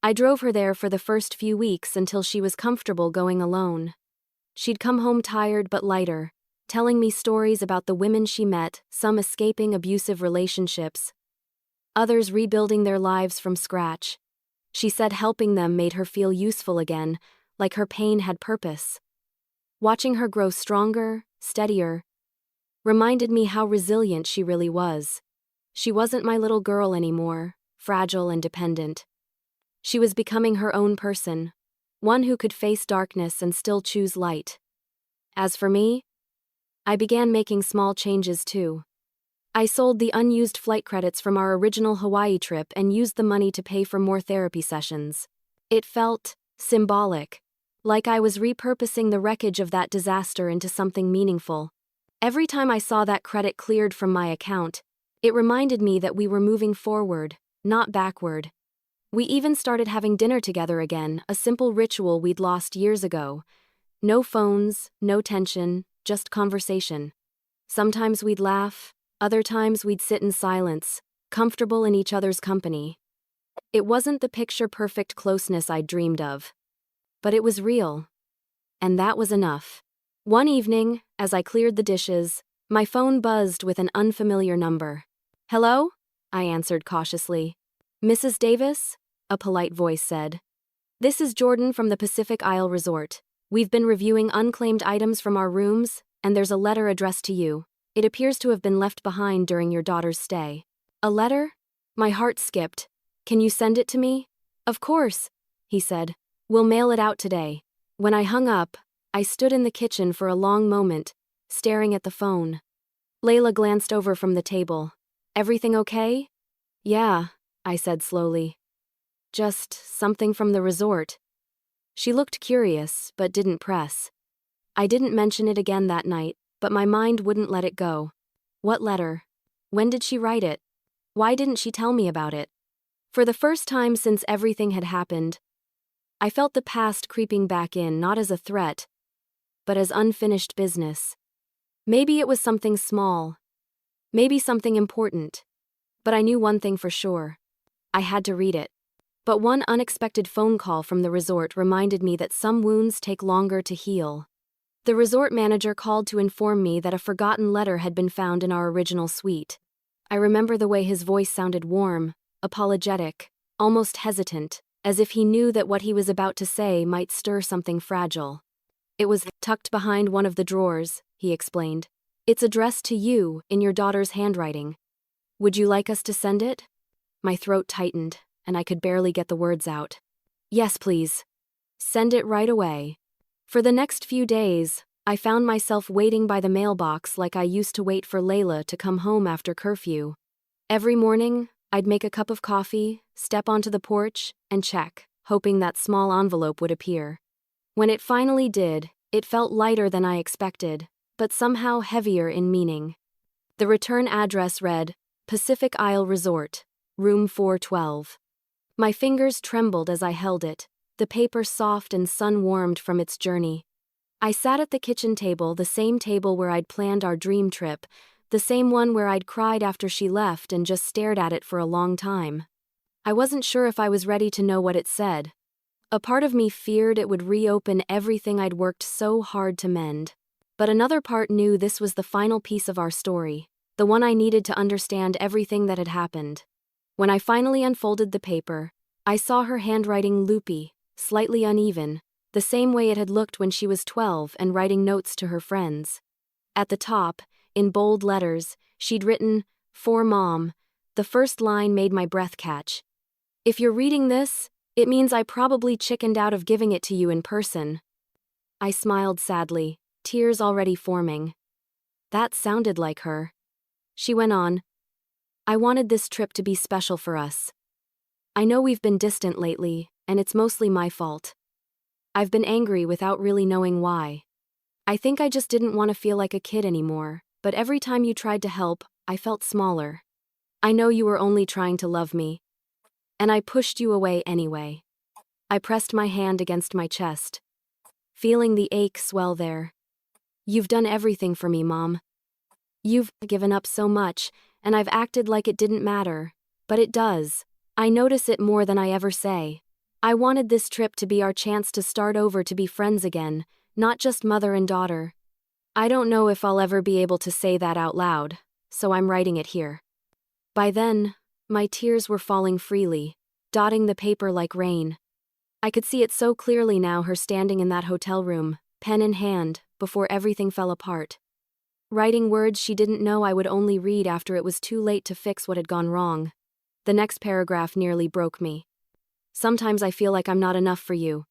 I drove her there for the first few weeks until she was comfortable going alone. She'd come home tired but lighter, telling me stories about the women she met, some escaping abusive relationships, others rebuilding their lives from scratch. She said helping them made her feel useful again, like her pain had purpose. Watching her grow stronger, steadier, reminded me how resilient she really was. She wasn't my little girl anymore, fragile and dependent. She was becoming her own person, one who could face darkness and still choose light. As for me, I began making small changes too. I sold the unused flight credits from our original Hawaii trip and used the money to pay for more therapy sessions. It felt symbolic, like I was repurposing the wreckage of that disaster into something meaningful. Every time I saw that credit cleared from my account, it reminded me that we were moving forward, not backward. We even started having dinner together again, a simple ritual we'd lost years ago. No phones, no tension, just conversation. Sometimes we'd laugh, other times we'd sit in silence, comfortable in each other's company. It wasn't the picture-perfect closeness I'd dreamed of, but it was real. And that was enough. One evening, as I cleared the dishes, my phone buzzed with an unfamiliar number. "Hello?" I answered cautiously. "Mrs. Davis?" a polite voice said. "This is Jordan from the Pacific Isle Resort. We've been reviewing unclaimed items from our rooms, and there's a letter addressed to you. It appears to have been left behind during your daughter's stay." "A letter?" My heart skipped. "Can you send it to me?" "Of course," he said. "We'll mail it out today." When I hung up, I stood in the kitchen for a long moment, staring at the phone. Layla glanced over from the table. "Everything okay?" "Yeah," I said slowly. "Just something from the resort." She looked curious, but didn't press. I didn't mention it again that night, but my mind wouldn't let it go. What letter? When did she write it? Why didn't she tell me about it? For the first time since everything had happened, I felt the past creeping back in, not as a threat, but as unfinished business. Maybe it was something small, maybe something important, but I knew one thing for sure. I had to read it. But one unexpected phone call from the resort reminded me that some wounds take longer to heal. The resort manager called to inform me that a forgotten letter had been found in our original suite. I remember the way his voice sounded warm, apologetic, almost hesitant, as if he knew that what he was about to say might stir something fragile. "It was tucked behind one of the drawers," he explained. "It's addressed to you, in your daughter's handwriting. Would you like us to send it?" My throat tightened, and I could barely get the words out. "Yes, please. Send it right away." For the next few days, I found myself waiting by the mailbox like I used to wait for Layla to come home after curfew. Every morning, I'd make a cup of coffee, step onto the porch, and check, hoping that small envelope would appear. When it finally did, it felt lighter than I expected, but somehow heavier in meaning. The return address read, Pacific Isle Resort, Room 412. My fingers trembled as I held it, the paper soft and sun-warmed from its journey. I sat at the kitchen table, the same table where I'd planned our dream trip, the same one where I'd cried after she left and just stared at it for a long time. I wasn't sure if I was ready to know what it said. A part of me feared it would reopen everything I'd worked so hard to mend. But another part knew this was the final piece of our story, the one I needed to understand everything that had happened. When I finally unfolded the paper, I saw her handwriting loopy, slightly uneven, the same way it had looked when she was 12 and writing notes to her friends. At the top, in bold letters, she'd written, "For Mom." The first line made my breath catch. "If you're reading this, it means I probably chickened out of giving it to you in person." I smiled sadly, tears already forming. That sounded like her. She went on, "I wanted this trip to be special for us. I know we've been distant lately, and it's mostly my fault. I've been angry without really knowing why. I think I just didn't want to feel like a kid anymore, but every time you tried to help, I felt smaller. I know you were only trying to love me, and I pushed you away anyway." I pressed my hand against my chest, feeling the ache swell there. "You've done everything for me, Mom. You've given up so much, and I've acted like it didn't matter. But it does. I notice it more than I ever say. I wanted this trip to be our chance to start over, to be friends again, not just mother and daughter. I don't know if I'll ever be able to say that out loud, so I'm writing it here. By then, my tears were falling freely, dotting the paper like rain. I could see it so clearly now, her standing in that hotel room, pen in hand, before everything fell apart. Writing words she didn't know I would only read after it was too late to fix what had gone wrong. The next paragraph nearly broke me. Sometimes I feel like I'm not enough for you.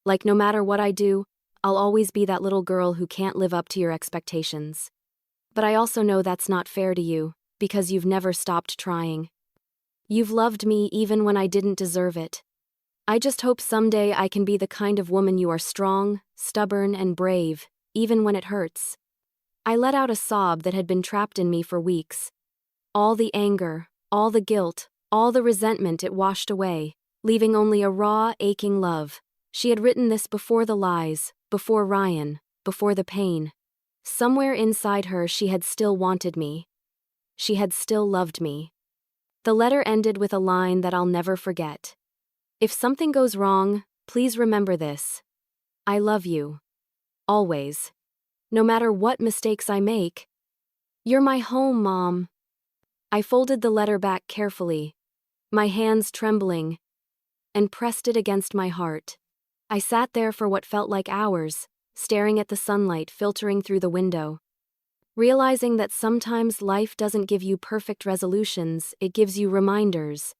Like no matter what I do, I'll always be that little girl who can't live up to your expectations. But I also know that's not fair to you, because you've never stopped trying. You've loved me even when I didn't deserve it. I just hope someday I can be the kind of woman you are, strong, stubborn, and brave, even when it hurts. I let out a sob that had been trapped in me for weeks. All the anger, all the guilt, all the resentment, it washed away, leaving only a raw, aching love. She had written this before the lies, before Ryan, before the pain. Somewhere inside her she had still wanted me. She had still loved me. The letter ended with a line that I'll never forget. If something goes wrong, please remember this. I love you. Always. No matter what mistakes I make. You're my home, Mom. I folded the letter back carefully, my hands trembling, and pressed it against my heart. I sat there for what felt like hours, staring at the sunlight filtering through the window. Realizing that sometimes life doesn't give you perfect resolutions, it gives you reminders.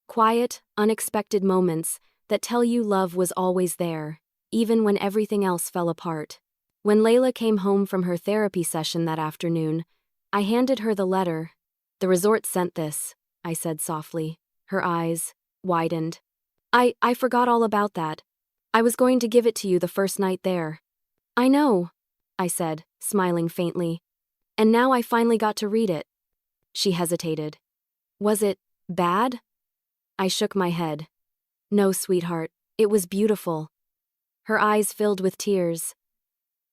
Quiet, unexpected moments that tell you love was always there, even when everything else fell apart. When Layla came home from her therapy session that afternoon, I handed her the letter. "The resort sent this," I said softly. Her eyes widened. I forgot all about that. I was going to give it to you the first night there." "I know," I said, smiling faintly. "And now I finally got to read it." She hesitated. "Was it bad?" I shook my head. "No, sweetheart, it was beautiful." Her eyes filled with tears.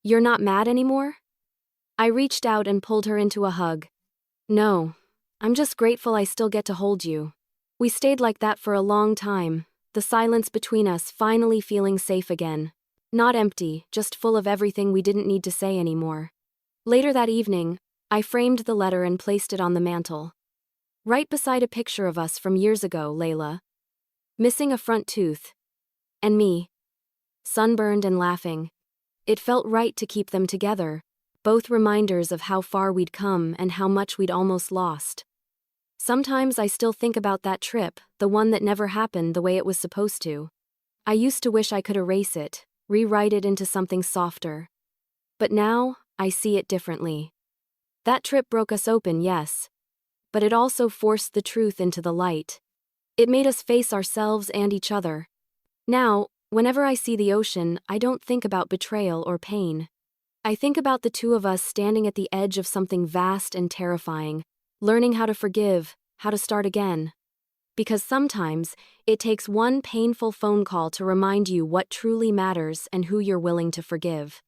"You're not mad anymore?" I reached out and pulled her into a hug. "No, I'm just grateful I still get to hold you." We stayed like that for a long time, the silence between us finally feeling safe again. Not empty, just full of everything we didn't need to say anymore. Later that evening, I framed the letter and placed it on the mantel. Right beside a picture of us from years ago, Layla. Missing a front tooth. And me. Sunburned and laughing. It felt right to keep them together, both reminders of how far we'd come and how much we'd almost lost. Sometimes I still think about that trip, the one that never happened the way it was supposed to. I used to wish I could erase it, rewrite it into something softer. But now, I see it differently. That trip broke us open, yes. But it also forced the truth into the light. It made us face ourselves and each other. Now, whenever I see the ocean, I don't think about betrayal or pain. I think about the two of us standing at the edge of something vast and terrifying, learning how to forgive, how to start again. Because sometimes, it takes one painful phone call to remind you what truly matters and who you're willing to forgive.